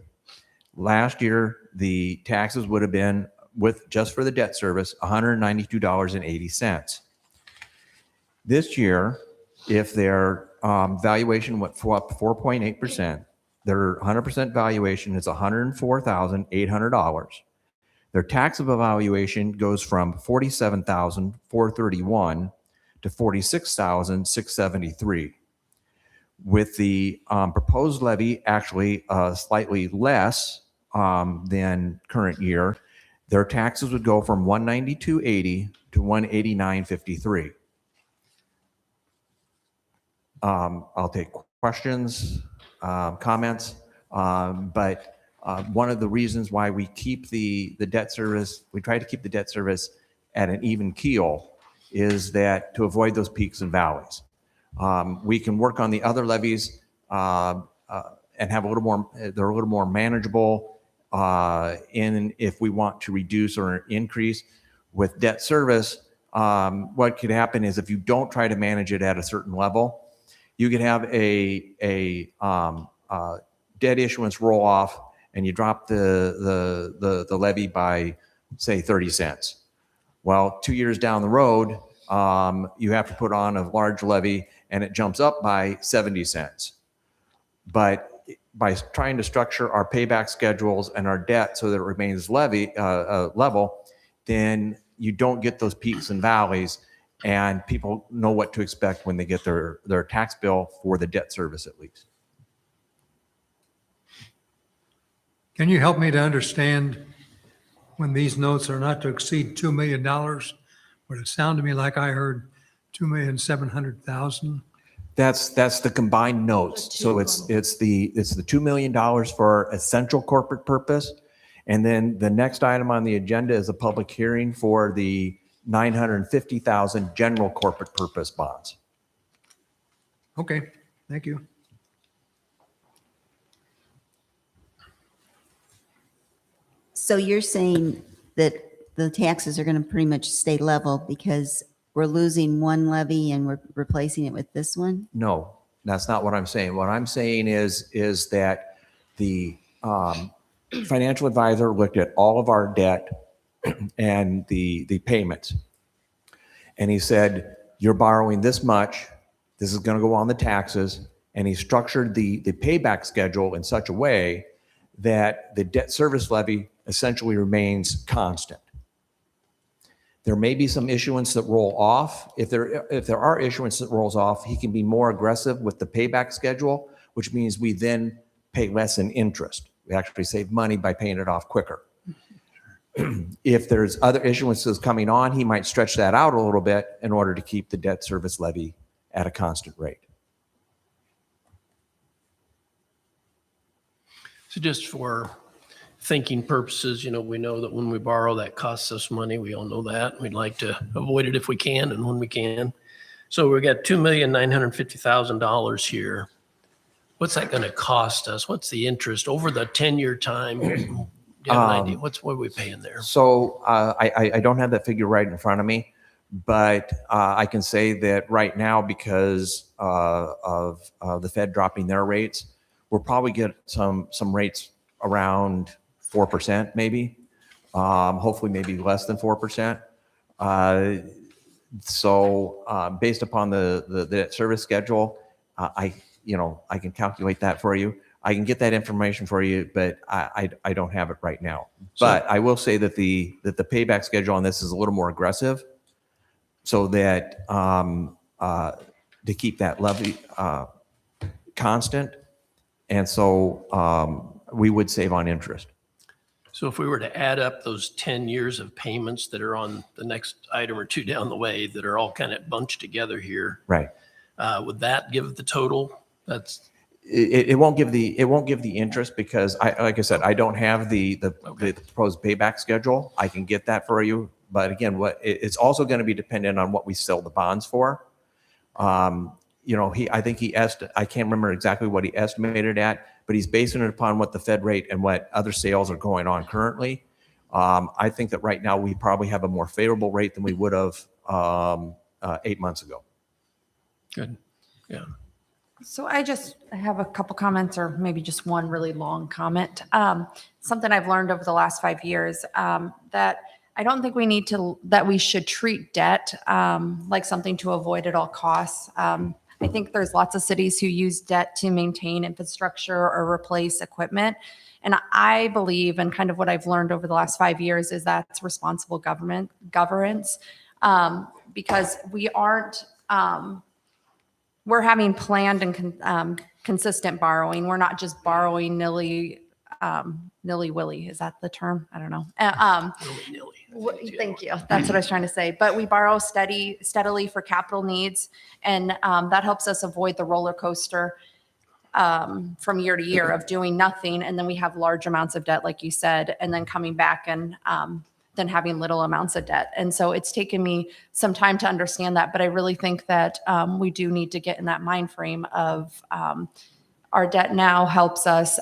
last year the taxes would have been, with just for the debt service, $192.80. This year, if their valuation went up 4.8%, their 100% valuation is $104,800. Their taxable valuation goes from $47,431 to $46,673. With the proposed levy actually slightly less than current year, Their taxes would go from 192.80 to 189.53. I'll take questions, comments, but one of the reasons why we keep the debt service, we try to keep the debt service at an even keel, is that to avoid those peaks and valleys. We can work on the other levies and have a little more, they're a little more manageable in if we want to reduce or increase. With debt service, what could happen is if you don't try to manage it at a certain level, you could have a debt issuance roll off and you drop the levy by, say, 30 cents. Well, 2 years down the road, you have to put on a large levy and it jumps up by 70 cents. But by trying to structure our payback schedules and our debt so that it remains level, then you don't get those peaks and valleys, and people know what to expect when they get their tax bill for the debt service at least.
Can you help me to understand when these notes are not to exceed $2 million? But it sounded to me like I heard 2,700,000.
That's the combined notes. So it's the $2 million for essential corporate purpose. And then the next item on the agenda is a public hearing for the 950,000 general corporate purpose bonds.
Okay, thank you.
So you're saying that the taxes are going to pretty much stay level because we're losing one levy and we're replacing it with this one?
No, that's not what I'm saying. What I'm saying is that the financial advisor looked at all of our debt and the payments. And he said, you're borrowing this much. This is going to go on the taxes. And he structured the payback schedule in such a way that the debt service levy essentially remains constant. There may be some issuance that roll off. If there are issuance that rolls off, he can be more aggressive with the payback schedule, which means we then pay less in interest. We actually save money by paying it off quicker. If there's other issuances coming on, he might stretch that out a little bit in order to keep the debt service levy at a constant rate.
So just for thinking purposes, we know that when we borrow, that costs us money. We all know that. We'd like to avoid it if we can and when we can. So we got $2,950,000 here. What's that going to cost us? What's the interest over the 10-year time? Do you have an idea? What are we paying there?
So I don't have that figure right in front of me, but I can say that right now, because of the Fed dropping their rates, we'll probably get some rates around 4%, maybe. Hopefully, maybe less than 4%. So based upon the debt service schedule, I can calculate that for you. I can get that information for you, but I don't have it right now. But I will say that the payback schedule on this is a little more aggressive, so that to keep that levy constant, and so we would save on interest.
So if we were to add up those 10 years of payments that are on the next item or two down the way that are all kind of bunched together here,
Right.
Would that give the total?
It won't give the interest because like I said, I don't have the proposed payback schedule. I can get that for you, but again, it's also going to be dependent on what we sell the bonds for. I can't remember exactly what he estimated at, but he's basing it upon what the Fed rate and what other sales are going on currently. I think that right now we probably have a more favorable rate than we would have 8 months ago.
Good. Yeah.
So I have a couple comments, or maybe just one really long comment. Something I've learned over the last 5 years, that I don't think that we should treat debt like something to avoid at all costs. I think there's lots of cities who use debt to maintain infrastructure or replace equipment. And I believe, and kind of what I've learned over the last 5 years, is that's responsible governance, because we're having planned and consistent borrowing. We're not just borrowing nilly nilly-willy. Is that the term? I don't know. Thank you. That's what I was trying to say. But we borrow steadily for capital needs, and that helps us avoid the roller coaster from year to year of doing nothing. And then we have large amounts of debt, like you said, and then coming back and then having little amounts of debt. And so it's taken me some time to understand that. But I really think that we do need to get in that mind frame of our debt now helps us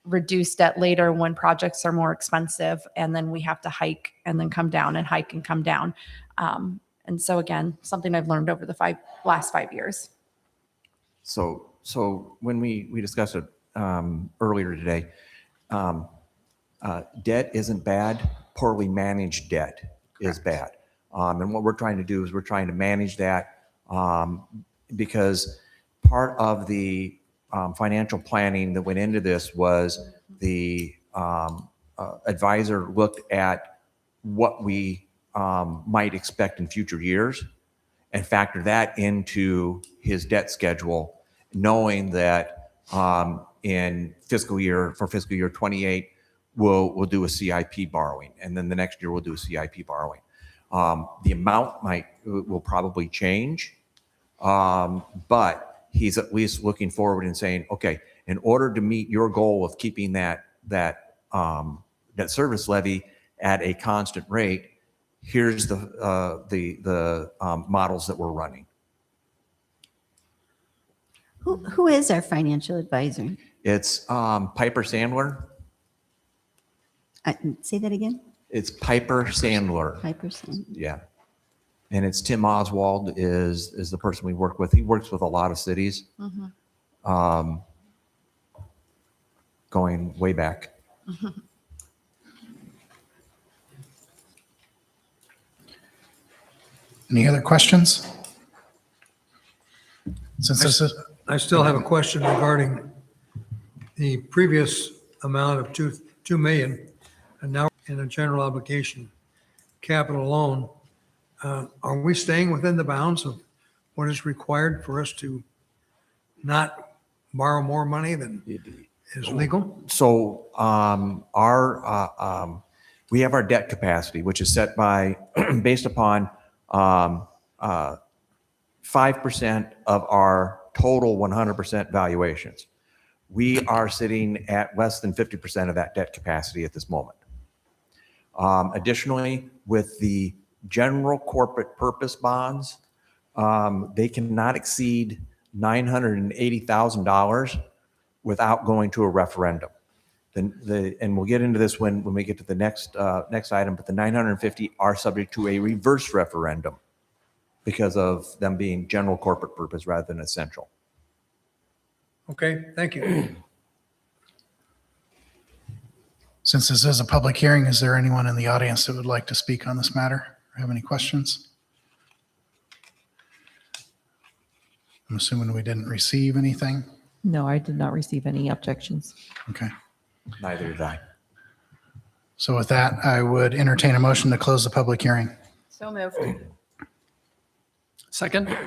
reduce debt later when projects are more expensive, and then we have to hike and then come down and hike and come down. And so again, something I've learned over the last 5 years.
So when we discussed it earlier today, debt isn't bad. Poorly managed debt is bad. And what we're trying to do is we're trying to manage that because part of the financial planning that went into this was the advisor looked at what we might expect in future years and factor that into his debt schedule, knowing that in fiscal year 28, we'll do a CIP borrowing, and then the next year we'll do a CIP borrowing. The amount will probably change, but he's at least looking forward and saying, okay, in order to meet your goal of keeping that service levy at a constant rate, here's the models that we're running.
Who is our financial advisor?
It's Piper Sandler.
Say that again?
It's Piper Sandler.
Piper Sandler.
Yeah. And it's Tim Oswald is the person we work with. He works with a lot of cities, going way back.
Any other questions? Since this is,
I still have a question regarding the previous amount of 2 million, and now in a general obligation capital loan. Are we staying within the bounds of what is required for us to not borrow more money than is legal?
So we have our debt capacity, which is set by based upon 5% of our total 100% valuations. We are sitting at less than 50% of that debt capacity at this moment. Additionally, with the general corporate purpose bonds, they cannot exceed $980,000 without going to a referendum. And we'll get into this when we get to the next item, but the 950 are subject to a reverse referendum because of them being general corporate purpose rather than essential.
Okay, thank you.
since this is a public hearing, is there anyone in the audience that would like to speak on this matter or have any questions? I'm assuming we didn't receive anything.
No, I did not receive any objections.
Okay.
Neither did I.
So with that, I would entertain a motion to close the public hearing.
So moved.
Second?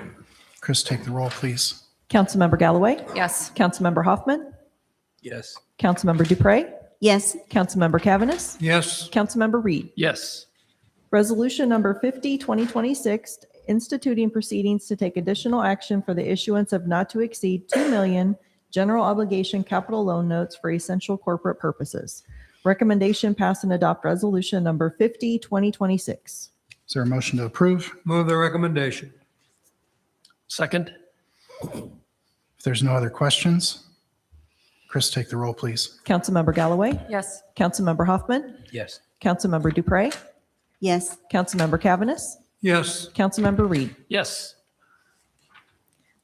Chris, take the roll, please.
Councilmember Galloway?
Yes.
Councilmember Hoffman?
Yes.
Councilmember Dupre?
Yes,
Councilmember Cavanis?
Yes,
Councilmember Reed?
Yes.
Resolution number 50, 2026, instituting proceedings to take additional action for the issuance of not to exceed 2 million general obligation capital loan notes for essential corporate purposes. Recommendation pass and adopt resolution number 50, 2026.
Is there a motion to approve?
move the recommendation.
Second?
If there's no other questions, Chris, take the roll, please.
Councilmember Galloway?
Yes.
Councilmember Hoffman?
Yes.
Councilmember Dupre?
yes,
Councilmember Cavanis?
Yes,
Councilmember Reed?
Yes.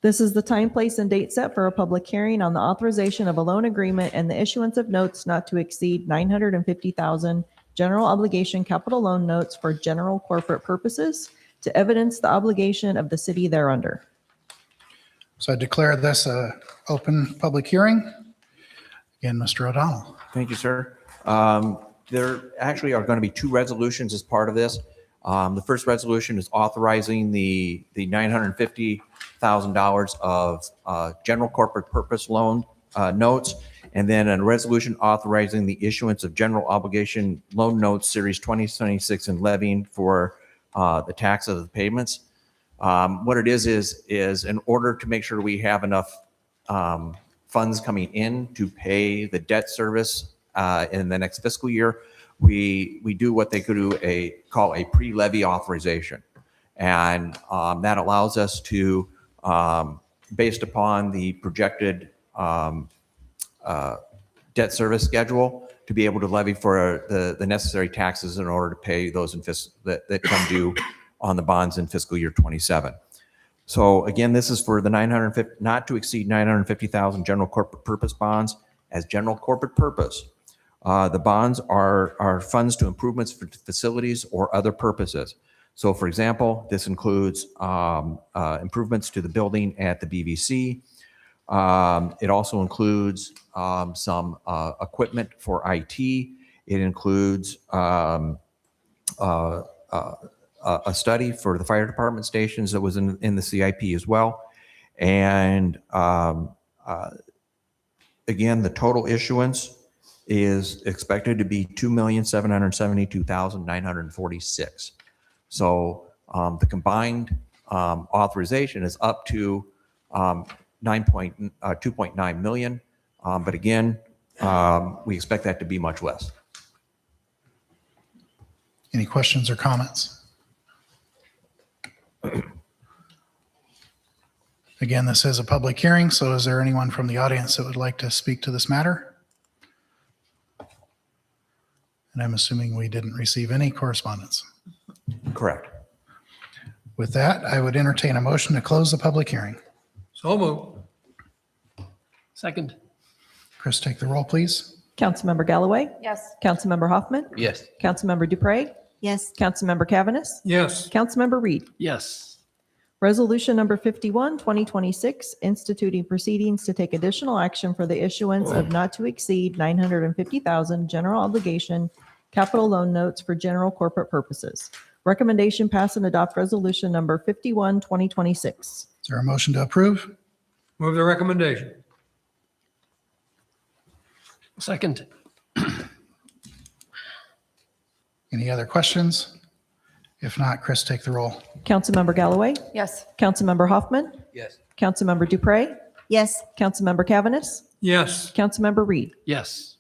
This is the time, place, and date set for a public hearing on the authorization of a loan agreement and the issuance of notes not to exceed 950,000 general obligation capital loan notes for general corporate purposes to evidence the obligation of the city thereunder.
So I declare this a open public hearing. Again, Mr. O'Donnell.
Thank you, sir. There actually are going to be two resolutions as part of this. The first resolution is authorizing the $950,000 of general corporate purpose loan notes, And then a resolution authorizing the issuance of general obligation loan notes, Series 2026, and levying for the tax of the payments. What it is in order to make sure we have enough funds coming in to pay the debt service in the next fiscal year, we do what they could call a pre-levy authorization. And that allows us to, based upon the projected debt service schedule, to be able to levy for the necessary taxes in order to pay those that come due on the bonds in fiscal year 27. So again, this is for the not to exceed 950,000 general corporate purpose bonds as general corporate purpose. The bonds are funds to improvements for facilities or other purposes. So for example, this includes improvements to the building at the BVC. It also includes some equipment for IT. It includes a study for the fire department stations that was in the CIP as well. And again, the total issuance is expected to be 2,772,946. So the combined authorization is up to 2.9 million. But again, we expect that to be much less.
Any questions or comments? Again, this is a public hearing, so is there anyone from the audience that would like to speak to this matter? And I'm assuming we didn't receive any correspondence.
Correct.
With that, I would entertain a motion to close the public hearing.
So moved.
Second.
Chris, take the roll, please.
Councilmember Galloway?
Yes.
Councilmember Hoffman?
Yes.
Councilmember Dupre?
Yes.
Councilmember Cavaness?
Yes.
Councilmember Reed?
Yes.
Resolution number 51, 2026, instituting proceedings to take additional action for the issuance of not to exceed 950,000 general obligation capital loan notes for general corporate purposes. Recommendation pass and adopt resolution number 51, 2026.
Is there a motion to approve?
Move the recommendation.
Second.
Any other questions? If not, Chris, take the roll.
Councilmember Galloway?
Yes.
Councilmember Hoffman?
Yes.
Councilmember Dupre?
Yes.
Councilmember Cavaness?
Yes.
Councilmember Reed?
Yes.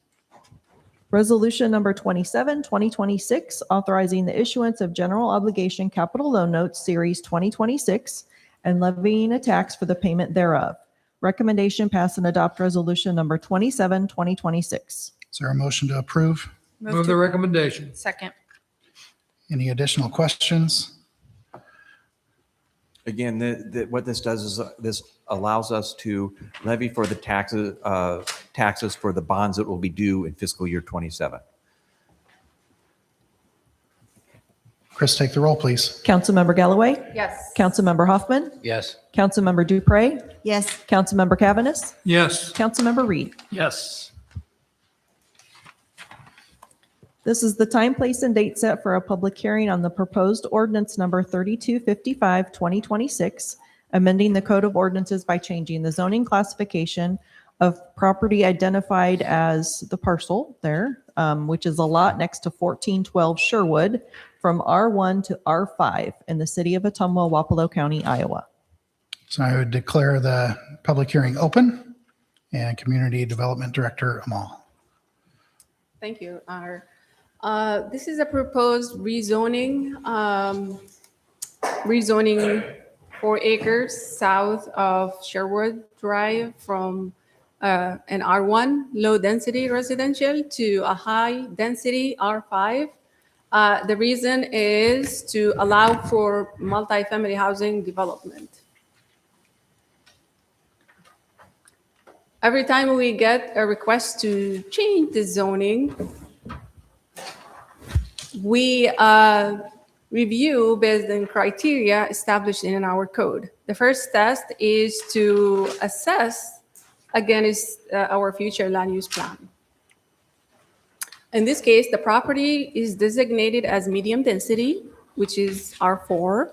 Resolution number 27, 2026, authorizing the issuance of general obligation capital loan notes series 2026 and levying a tax for the payment thereof. Recommendation pass and adopt resolution number 27, 2026.
Is there a motion to approve?
Move the recommendation.
Second.
Any additional questions?
Again, what this does is this allows us to levy for the taxes for the bonds that will be due in fiscal year 27.
Chris, take the roll, please.
Councilmember Galloway?
Yes.
Councilmember Hoffman?
Yes.
Councilmember Dupre?
Yes.
Councilmember Cavaness?
Yes.
Councilmember Reed?
Yes.
This is the time, place, and date set for a public hearing on the proposed ordinance number 3255, 2026, amending the Code of Ordinances by changing the zoning classification of property identified as the parcel there, which is a lot next to 1412 Sherwood, from R1 to R5 in the city of Ottumwa, Wapello County, Iowa.
So I would declare the public hearing open, and Community Development Director Amal.
Thank you, Honor. This is a proposed rezoning, rezoning 4 acres south of Sherwood Drive from an R1 low density residential to a high density R5. The reason is to allow for multifamily housing development. Every time we get a request to change the zoning, we review based on criteria established in our code. The first test is to assess against our future land use plan. In this case, the property is designated as medium density, which is R4.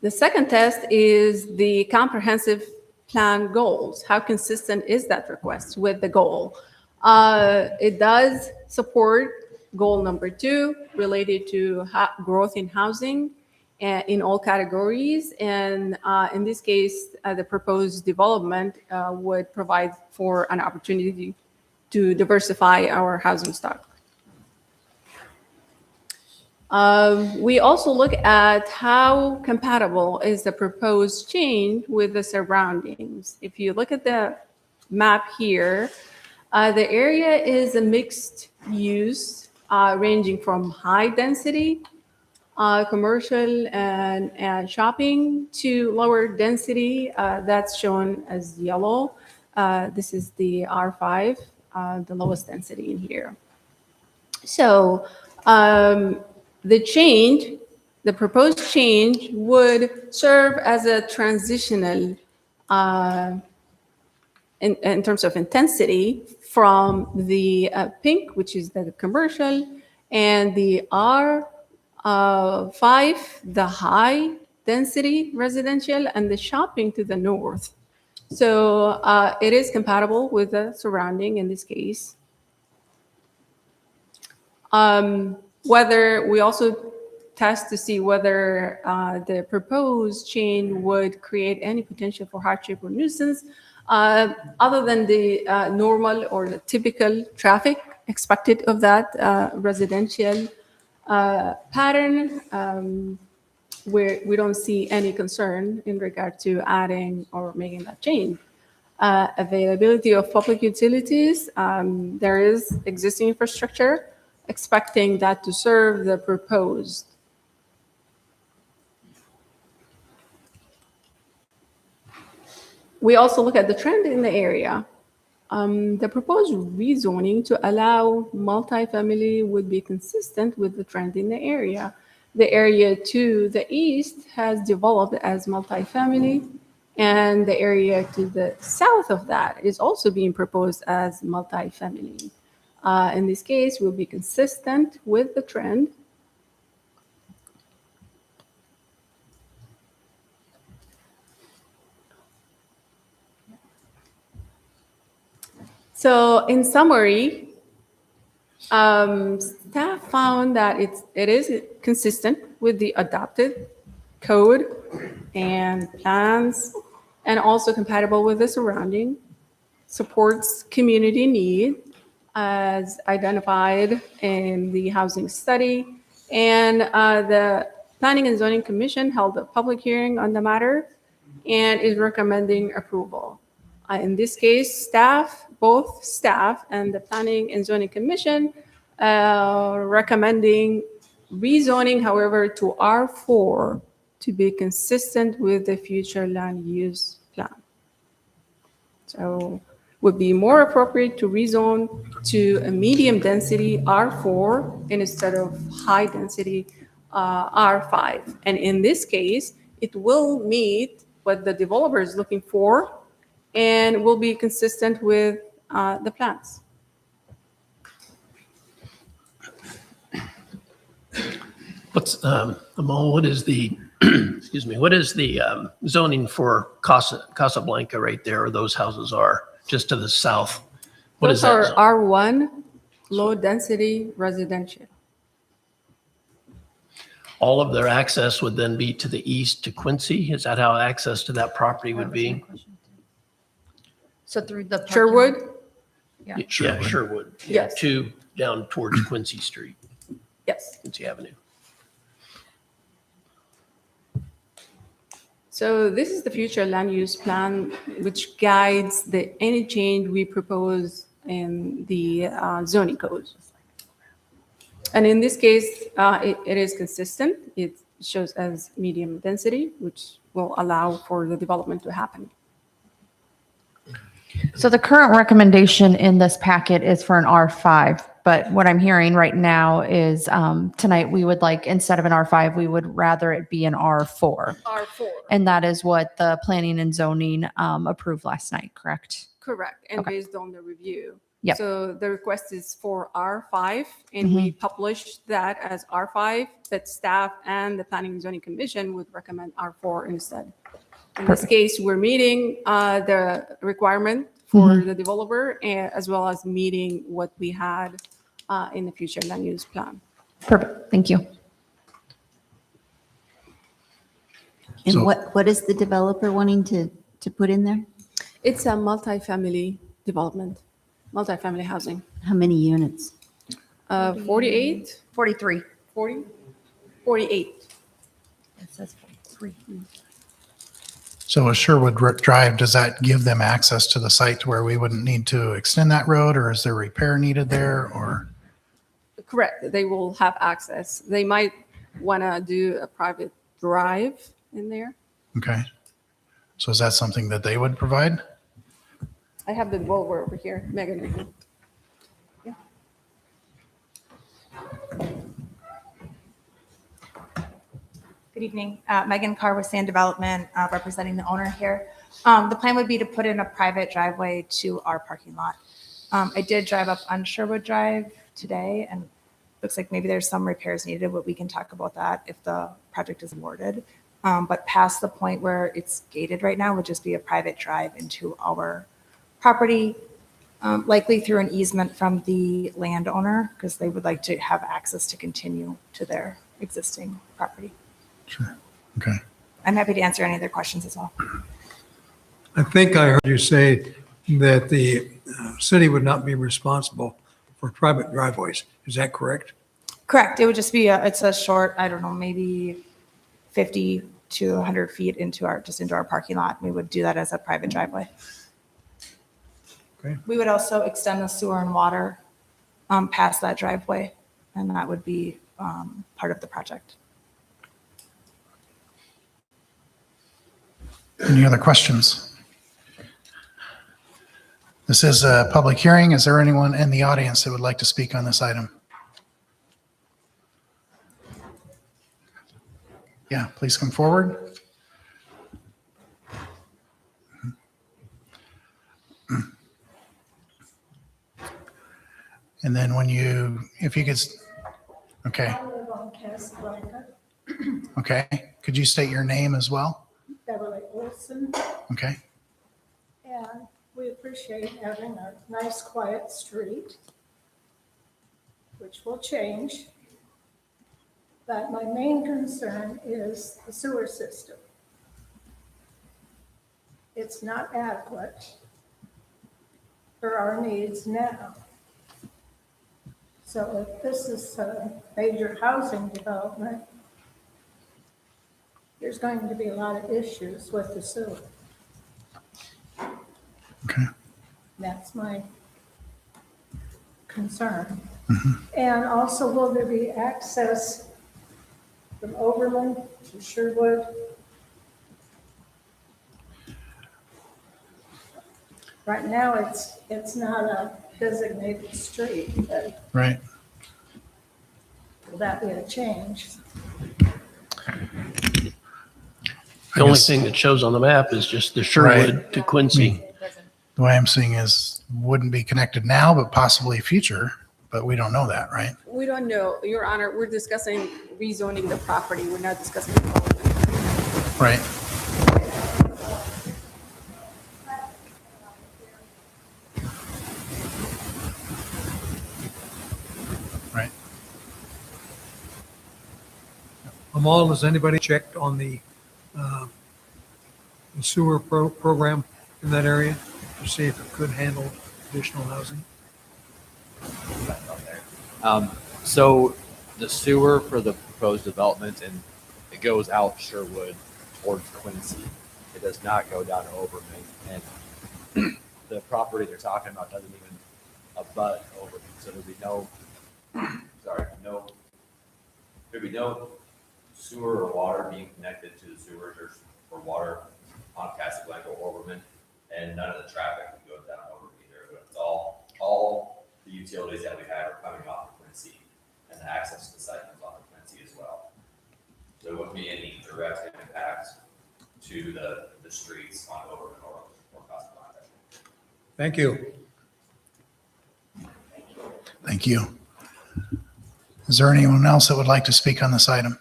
The second test is the comprehensive plan goals. How consistent is that request with the goal? It does support goal number 2 related to growth in housing in all categories. And in this case, the proposed development would provide for an opportunity to diversify our housing stock. We also look at how compatible is the proposed change with the surroundings. If you look at the map here, the area is a mixed use ranging from high density commercial and shopping to lower density. That's shown as yellow. This is the R5, the lowest density in here. So the proposed change would serve as a transitional in terms of intensity from the pink, which is the commercial, and the R5, the high density residential, and the shopping to the north. So it is compatible with the surrounding in this case. Whether we also test to see whether the proposed change would create any potential for hardship or nuisance, other than the normal or the typical traffic expected of that residential pattern, where we don't see any concern in regard to adding or making that change. Availability of public utilities, there is existing infrastructure, expecting that to serve the proposed. We also look at the trend in the area. The proposed rezoning to allow multifamily would be consistent with the trend in the area. The area to the east has developed as multifamily, and the area to the south of that is also being proposed as multifamily. In this case, will be consistent with the trend. So in summary, staff found that it is consistent with the adopted code and plans, and also compatible with the surrounding, supports community need as identified in the housing study, and the Planning and Zoning Commission held a public hearing on the matter and is recommending approval. In this case, both staff and the Planning and Zoning Commission recommending rezoning, however, to R4 to be consistent with the future land use plan. So would be more appropriate to rezone to a medium density R4 instead of high density R5. And in this case, it will meet what the developer is looking for and will be consistent with the plans.
Amal, what is the, excuse me, what is the zoning for Casablanca right there, or those houses are just to the south? What is
Those
that
are
zone?
R1, low density residential.
All of their access would then be to the east to Quincy? Is that how access to that property would be?
So through the parking-
Sherwood?
Yeah, Sherwood.
Yes.
Down towards Quincy Street,
Yes.
Quincy Avenue.
So this is the future land use plan, which guides any change we propose in the zoning code. And in this case, it is consistent. It shows as medium density, which will allow for the development to happen.
So the current recommendation in this packet is for an R5, but what I'm hearing right now is tonight we would like, instead of an R5, we would rather it be an R4.
R4.
And that is what the planning and zoning approved last night, correct?
Correct. And
Okay.
based on the review.
Yep.
So the request is for R5, and we published that as R5, but staff and the Planning and Zoning Commission would recommend R4 instead. In this case, we're meeting the requirement for the developer, as well as meeting what we had in the future land use plan.
Perfect. Thank you.
And
So-
what is the developer wanting to put in there?
It's a multifamily development, multifamily housing.
How many units?
48,
43.
40, 48.
It says 43.
So with Sherwood Drive, does that give them access to the site to where we wouldn't need to extend that road, or is there repair needed there, or?
Correct. They will have access. They might want to do a private drive in there.
Okay. So is that something that they would provide?
I have the developer over here, Megan. Yeah.
Good evening. Megan Carr with Sand Development, representing the owner here. The plan would be to put in a private driveway to our parking lot. I did drive up on Sherwood Drive today, and looks like maybe there's some repairs needed, but we can talk about that if the project is awarded. But past the point where it's gated right now would just be a private drive into our property, likely through an easement from the landowner, because they would like to have access to continue to their existing property.
Sure. Okay.
I'm happy to answer any other questions as well.
I think I heard you say that the city would not be responsible for private driveways. Is that correct?
Correct. It would just be it's a short, I don't know, maybe 50 to 100 feet into our parking lot. We would do that as a private driveway.
Okay.
We would also extend the sewer and water past that driveway, and that would be part of the project.
Any other questions? This is a public hearing. Is there anyone in the audience that would like to speak on this item? Yeah, please come forward. And then if you could, okay.
I live on Casablanca,
Okay. Could you state your name as well?
Beverly Olson,
Okay.
and we appreciate having a nice, quiet street, which will change. But my main concern is the sewer system. It's not adequate for our needs now. So if this is a major housing development, there's going to be a lot of issues with the sewer.
Okay.
That's my concern. And also, will there be access from Overland to Sherwood? Right now, it's not a designated street, but
Right.
will that be a change?
The only thing that shows on the map is just the Sherwood to Quincy.
The way I'm seeing is wouldn't be connected now, but possibly future, but we don't know that, right?
We don't know, Your Honor, we're discussing rezoning the property. We're not discussing development.
Right. Right.
Amal, has anybody checked on the sewer program in that area to see if it could handle additional housing?
So the sewer for the proposed development, and it goes out Sherwood towards Quincy. It does not go down to Overman. And the property they're talking about doesn't even abut Overman. So there'll be no sewer or water being connected to the sewers or water on Casablanca or Overman, and none of the traffic can go down Overman either. But it's all the utilities that we have are coming off of Quincy, and the access to the site comes off of Quincy as well. So there wouldn't be any direct impact to the streets on Overman or Casablanca.
Thank you.
Thank you. Is there anyone else that would like to speak on this item?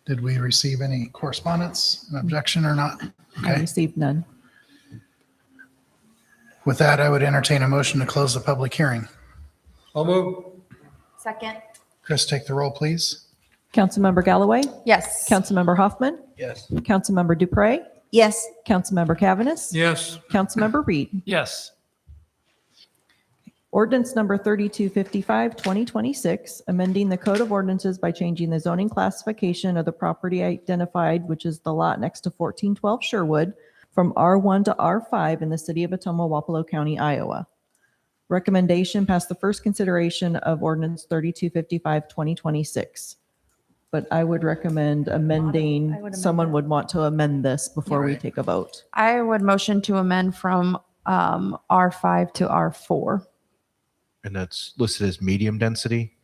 Did we receive any correspondence, an objection or not?
I
Okay.
received none.
With that, I would entertain a motion to close the public hearing.
I'll move.
Second.
Chris, take the roll, please.
Councilmember Galloway?
Yes.
Councilmember Hoffman?
Yes.
Councilmember Dupre?
Yes.
Councilmember Cavaness?
Yes.
Councilmember Reed?
Yes.
Ordinance number 3255, 2026, amending the Code of Ordinances by changing the zoning classification of the property identified, which is the lot next to 1412 Sherwood, from R1 to R5 in the city of Ottumwa, Wapello County, Iowa. Recommendation pass the first consideration of ordinance 3255, 2026. But I would recommend amending, someone would want to amend this before we take a vote.
I would motion to amend from R5 to R4.
And that's listed as medium density.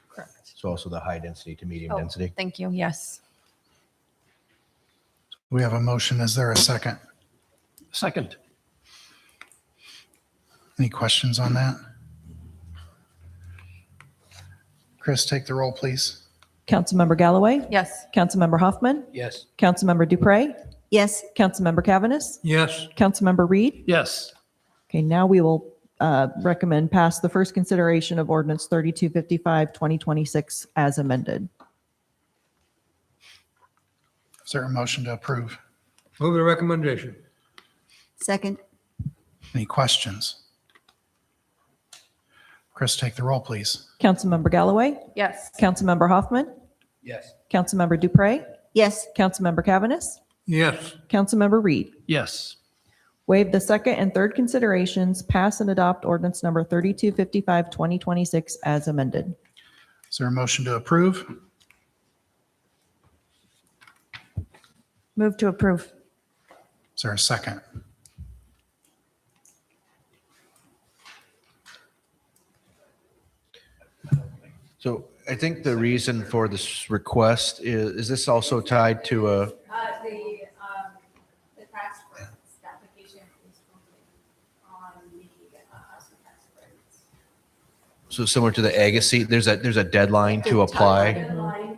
Correct.
So also the high density to medium
Oh,
density.
thank you. Yes.
We have a motion. Is there a second?
Second.
Any questions on that? Chris, take the roll, please.
Councilmember Galloway?
Yes.
Councilmember Hoffman?
Yes.
Councilmember Dupre?
Yes.
Councilmember Cavaness?
Yes.
Councilmember Reed?
Yes.
Okay, now we will recommend pass the first consideration of ordinance 3255, 2026 as amended.
Is there a motion to approve?
Move the recommendation.
Second.
Any questions? Chris, take the roll, please.
Councilmember Galloway?
Yes.
Councilmember Hoffman?
Yes.
Councilmember Dupre?
Yes.
Councilmember Cavaness?
Yes.
Councilmember Reed?
Yes.
Waive the second and third considerations, pass and adopt ordinance number 3255, 2026 as amended.
Is there a motion to approve?
Move to approve.
Is there a second?
So I think the reason for this request is this also tied to a,
The tax credits, the application is on the tax credits.
so similar to the Agassiz, there's a deadline to apply.
Deadline.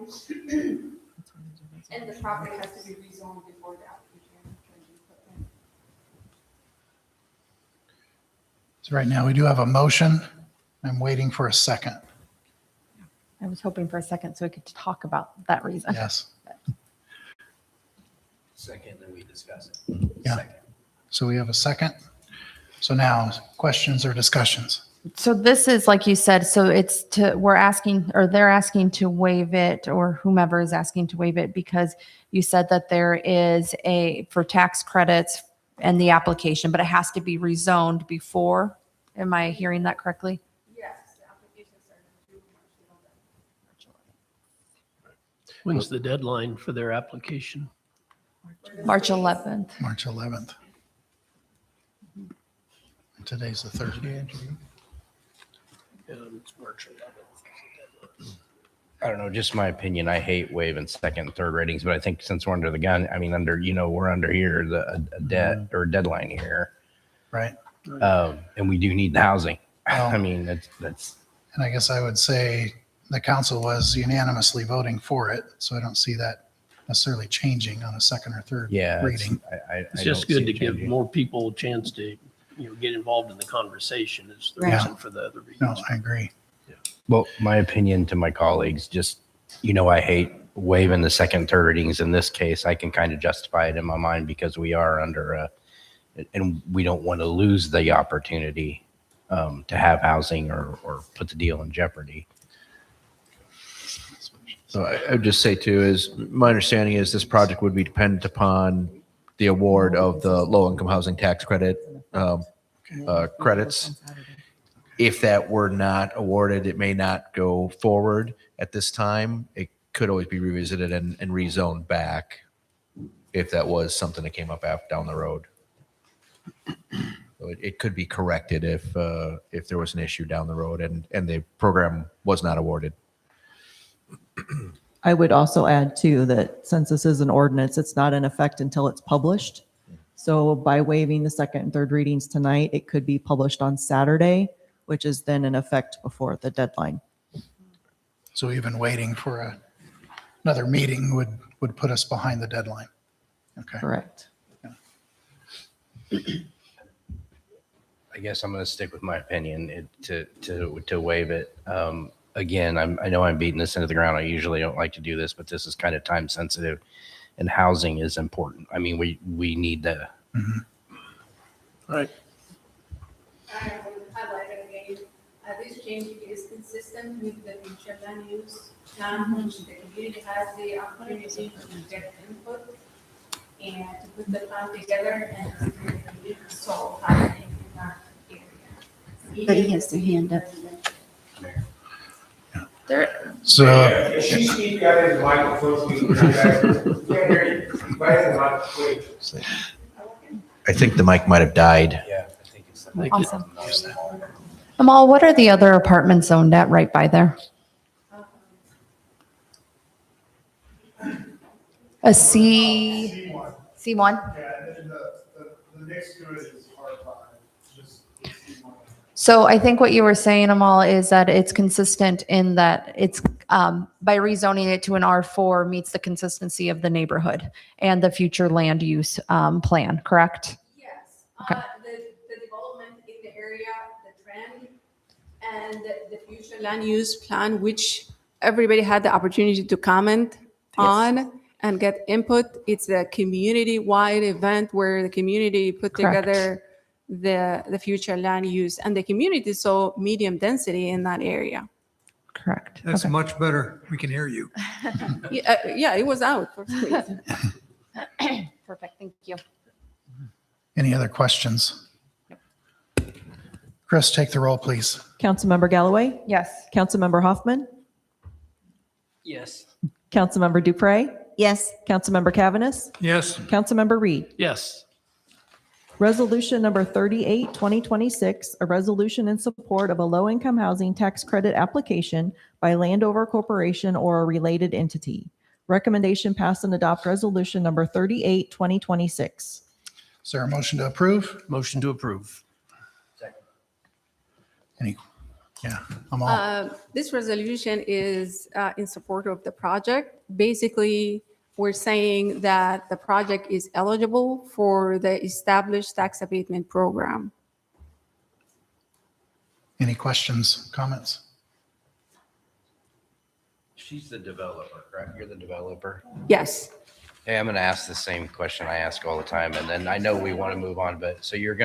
And the property has to be rezoned before the application can be put in.
So right now, we do have a motion. I'm waiting for a second.
I was hoping for a second so we could talk about that reason.
Yes.
Second, then we discuss it.
Yeah. So we have a second. So now, questions or discussions?
So this is, like you said, so it's to, we're asking, or they're asking to waive it, or whomever is asking to waive it, because you said that there is for tax credits and the application, but it has to be rezoned before. Am I hearing that correctly?
Yes, the application started to
When's the deadline for their application?
March 11th.
March 11th. Today's the 30th.
It's March 11th.
I don't know, just my opinion. I hate waiving second and third ratings, but I think since we're under the gun, I mean, we're under here, a debt or deadline here.
Right.
And we do need the housing.
Well-
I mean, that's,
And I guess I would say the council was unanimously voting for it, so I don't see that necessarily changing on a second or third
yeah.
reading.
It's just good to give more people a chance to, get involved in the conversation is the reason for the other
No,
reasons.
I agree.
Well, my opinion to my colleagues, just, I hate waiving the second, third readings. In this case, I can kind of justify it in my mind because we are under and we don't want to lose the opportunity to have housing or put the deal in jeopardy.
So I would just say too, is my understanding is this project would be dependent upon the award of the low-income housing tax credit credits. If that were not awarded, it may not go forward at this time. It could always be revisited and rezoned back if that was something that came up down the road. So it could be corrected if there was an issue down the road and the program was not awarded.
I would also add too that since this is an ordinance, it's not in effect until it's published. So by waiving the second and third readings tonight, it could be published on Saturday, which is then in effect before the deadline.
So even waiting for another meeting would put us behind the deadline. Okay.
Correct.
I guess I'm going to stick with my opinion to waive it. Again, I know I'm beating this into the ground. I usually don't like to do this, but this is kind of time sensitive, and housing is important. I mean, we need the.
All right.
This change is consistent with the future land use plan, which the community has the opportunity to get input and to put the plan together and to solve housing in our area.
But he has their hand up.
So
She speak out of the microphone, please. Can't hear you. Right in the microphone, please.
I think the mic might have died.
Yeah, I think it's.
Awesome. Amal, what are the other apartments zoned at right by there? A C, C1?
Yeah, and then the next to it is R5, just C1.
So I think what you were saying, Amal, is that it's consistent in that it's, by rezoning it to an R4 meets the consistency of the neighborhood and the future land use plan, correct?
Yes,
Okay.
the development in the area, the trend, and the future land use plan, which everybody had the opportunity to comment on and get input. It's a community-wide event where the community put
Correct.
together the future land use, and the community saw medium density in that area.
Correct.
That's
Okay.
much better. We can hear you.
Yeah, it was out for some reason.
Perfect, thank you.
any other questions? Chris, take the roll, please.
Councilmember Galloway?
Yes.
Councilmember Hoffman?
Yes.
Councilmember Dupre?
Yes,
Councilmember Cavaness?
Yes,
Councilmember Reed?
Yes.
Resolution number 38, 2026, a resolution in support of a low-income housing tax credit application by Landover Corporation or a related entity. Recommendation pass and adopt resolution number 38, 2026.
Is there a motion to approve?
Motion to approve.
Any? Yeah, I'm all.
This resolution is in support of the project. Basically, we're saying that the project is eligible for the established tax abatement program.
Any questions, comments?
She's the developer, correct? You're the developer.
Yes.
Hey, I'm going to ask the same question I ask all the time, and then I know we want to move on, but so you're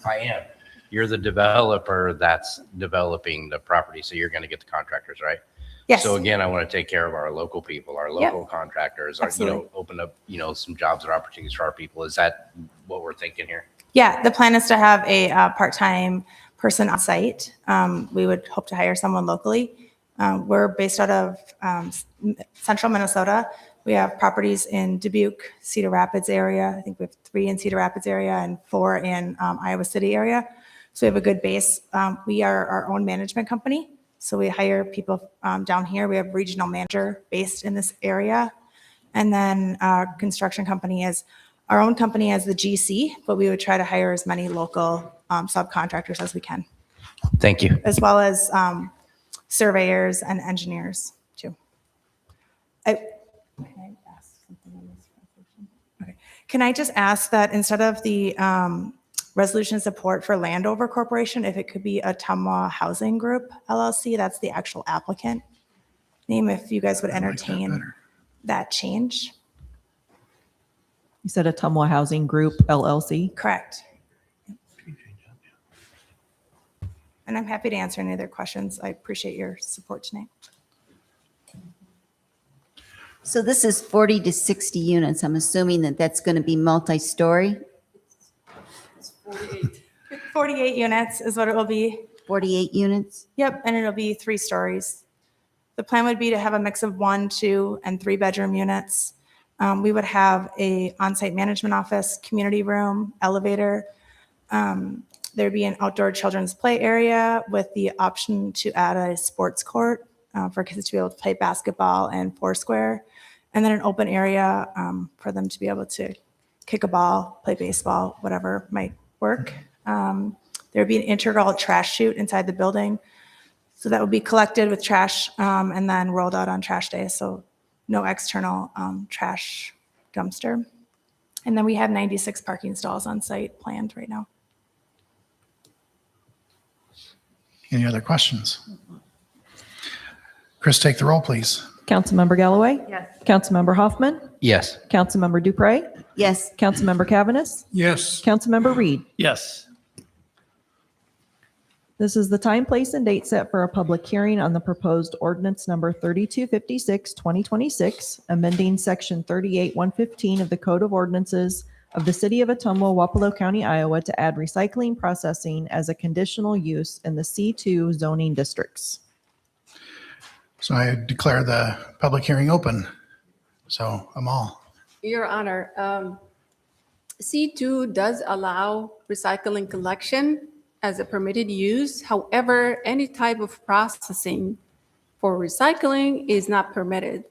I am. You're the developer that's developing the property, so you're going to get the contractors, right?
Yes.
So again, I want to take care of our local people, our local contractors, our,
Absolutely.
open up, some jobs and opportunities for our people. Is that what we're thinking here?
Yeah, the plan is to have a part-time person on site. We would hope to hire someone locally. We're based out of central Minnesota. We have properties in Dubuque, Cedar Rapids area. I think we have 3 in Cedar Rapids area and 4 in Iowa City area. So we have a good base. We are our own management company. So we hire people down here. We have a regional manager based in this area. And then our construction company is our own company as the GC, but we would try to hire as many local subcontractors as we can,
Thank you.
as well as surveyors and engineers too. Can I ask something on this resolution? Okay. Can I just ask that instead of the resolution support for Landover Corporation, if it could be Ottumwa Housing Group LLC, that's the actual applicant name, if you guys would
I like that
entertain
better.
that change?
You said Ottumwa Housing Group LLC.
Correct. And I'm happy to answer any other questions. I appreciate your support tonight.
so this is 40 to 60 units. I'm assuming that that's going to be multi-story,
48 units is what it will be.
48 units?
Yep, and it'll be 3 stories. The plan would be to have a mix of 1, 2, and 3 bedroom units. We would have a on-site management office, community room, elevator. There'd be an outdoor children's play area with the option to add a sports court for kids to be able to play basketball and foursquare, and then an open area for them to be able to kick a ball, play baseball, whatever might work. There'd be an integral trash chute inside the building. So that would be collected with trash and then rolled out on trash day. So no external trash dumpster. And then we have 96 parking stalls on site planned right now.
Any other questions? Chris, take the roll, please.
Councilmember Galloway?
Yes.
Councilmember Hoffman?
Yes.
Councilmember Dupre?
Yes.
Councilmember Cavaness?
Yes.
Councilmember Reed?
Yes.
This is the time, place, and date set for a public hearing on the proposed ordinance number 3256, 2026, amending section 38-115 of the Code of Ordinances of the City of Ottumwa, Wapello County, Iowa, to add recycling processing as a conditional use in the C2 zoning districts.
So I declare the public hearing open. So Amal.
Your Honor, C2 does allow recycling collection as a permitted use. However, any type of processing for recycling is not permitted.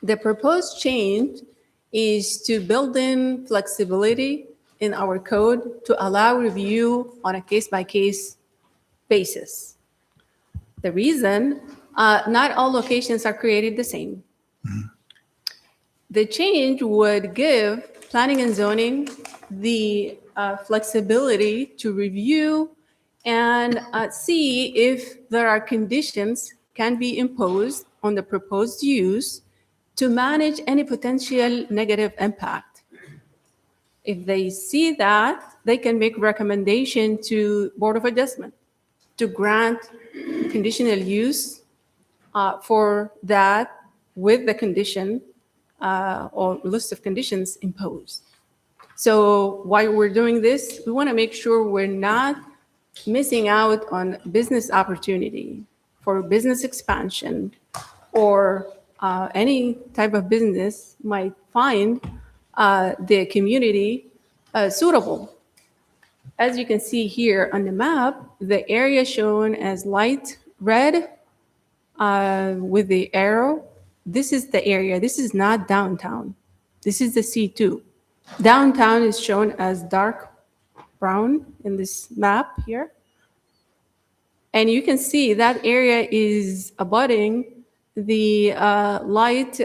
The proposed change is to build in flexibility in our code to allow review on a case-by-case basis. The reason, not all locations are created the same. The change would give planning and zoning the flexibility to review and see if there are conditions can be imposed on the proposed use to manage any potential negative impact. If they see that, they can make recommendation to Board of Adjustment to grant conditional use for that with the condition or list of conditions imposed. So while we're doing this, we want to make sure we're not missing out on business opportunity for business expansion or any type of business might find the community suitable. As you can see here on the map, the area shown as light red with the arrow, this is the area. This is not downtown. This is the C2. Downtown is shown as dark brown in this map here. And you can see that area is abutting the light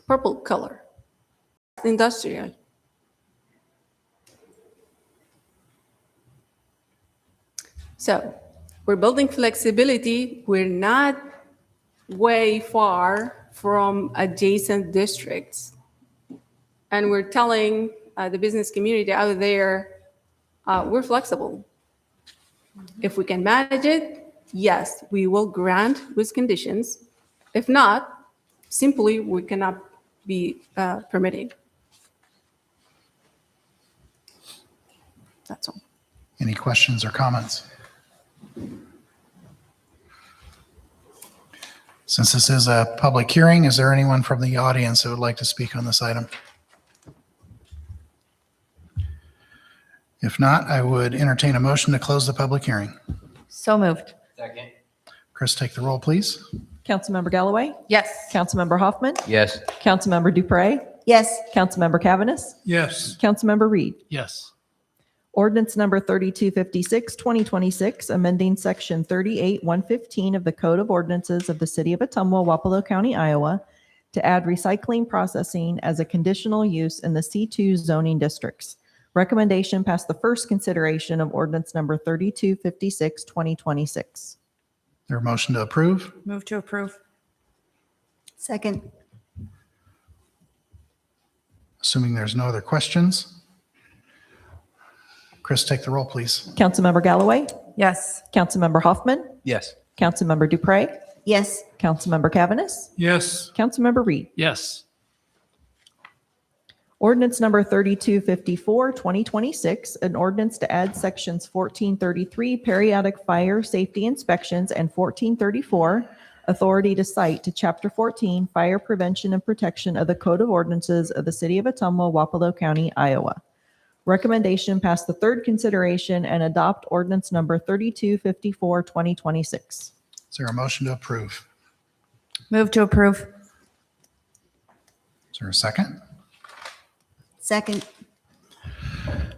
purple color, industrial. So we're building flexibility. We're not way far from adjacent districts. And we're telling the business community out there, we're flexible. If we can manage it, yes, we will grant with conditions. If not, simply we cannot be permitting. That's all.
Any questions or comments? Since this is a public hearing, is there anyone from the audience that would like to speak on this item? If not, I would entertain a motion to close the public hearing.
So moved.
Second.
Chris, take the roll, please.
Councilmember Galloway?
Yes.
Councilmember Hoffman?
Yes.
Councilmember Dupre?
Yes.
Councilmember Cavaness?
Yes.
Councilmember Reed?
Yes.
Ordinance number 3256, 2026, amending section 38-115 of the Code of Ordinances of the City of Ottumwa, Wapello County, Iowa, to add recycling processing as a conditional use in the C2 zoning districts. Recommendation passed the first consideration of ordinance number 3256, 2026.
There a motion to approve?
Move to approve.
Second.
Assuming there's no other questions. Chris, take the roll, please.
Councilmember Galloway?
Yes.
Councilmember Hoffman?
Yes.
Councilmember Dupre?
Yes.
Councilmember Cavaness?
Yes.
Councilmember Reed?
Yes.
Ordinance number 3254, 2026, an ordinance to add sections 1433, periodic fire safety inspections, and 1434, authority to cite, to Chapter 14, fire prevention and protection of the Code of Ordinances of the City of Ottumwa, Wapello County, Iowa. Recommendation pass the third consideration and adopt ordinance number 3254, 2026.
Is there a motion to approve?
Move to approve.
Is there a second?
Second.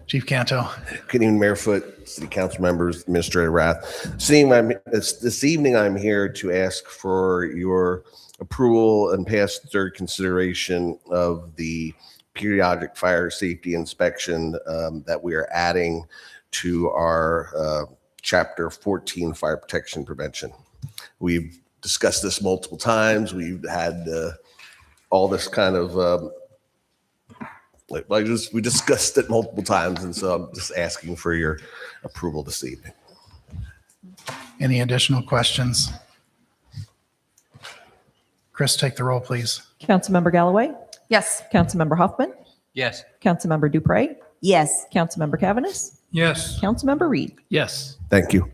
Chief Canto.
Good evening, Mayor Foote, City Council members, Administrator Rath. This evening, I'm here to ask for your approval and pass third consideration of the periodic fire safety inspection that we are adding to our Chapter 14 Fire Protection Prevention. We've discussed this multiple times. We've had all this kind of we discussed it multiple times, and so I'm just asking for your approval this evening.
Any additional questions? Chris, take the roll, please.
Councilmember Galloway?
Yes.
Councilmember Hoffman?
Yes.
Councilmember Dupre?
Yes.
Councilmember Cavanis?
Yes.
Councilmember Reed?
Yes.
Thank you.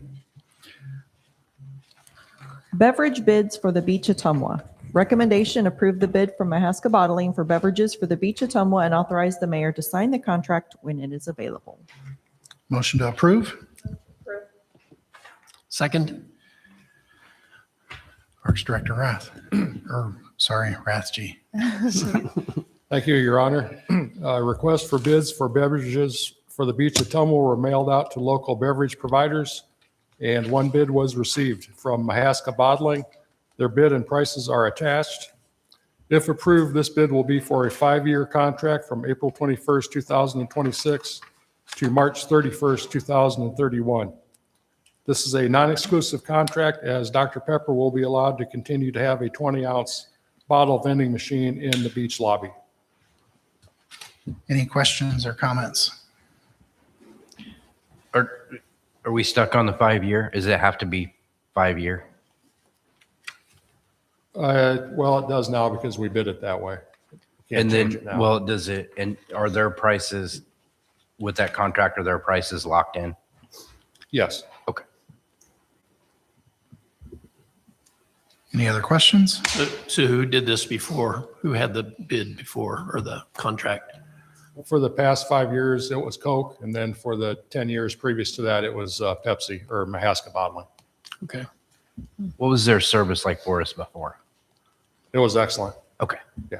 Beverage bids for the Beach Ottumwa. Recommendation: approve the bid from Mahaska Bottling for beverages for the Beach Ottumwa and authorize the mayor to sign the contract when it is available.
Motion to approve.
Second?
Parks Director Rath. Rath G.
Thank you, Your Honor. Request for bids for beverages for the Beach Ottumwa were mailed out to local beverage providers, and one bid was received from Mahaska Bottling. Their bid and prices are attached. If approved, this bid will be for a 5-year contract from April 21st, 2026 to March 31st, 2031. This is a non-exclusive contract, as Dr. Pepper will be allowed to continue to have a 20-ounce bottle vending machine in the beach lobby.
Any questions or comments?
Are we stuck on the 5-year? Does it have to be 5-year?
Well, it does now because we bid it that way. Can't
And
change
then,
it now.
well, does it, and are their prices with that contract, are their prices locked in?
Yes.
Okay.
Any other questions?
So who did this before? Who had the bid before or the contract?
For the past 5 years, it was Coke, and then for the 10 years previous to that, it was Pepsi or Mahaska Bottling.
Okay.
What was their service like for us before?
It was excellent.
Okay.
Yeah,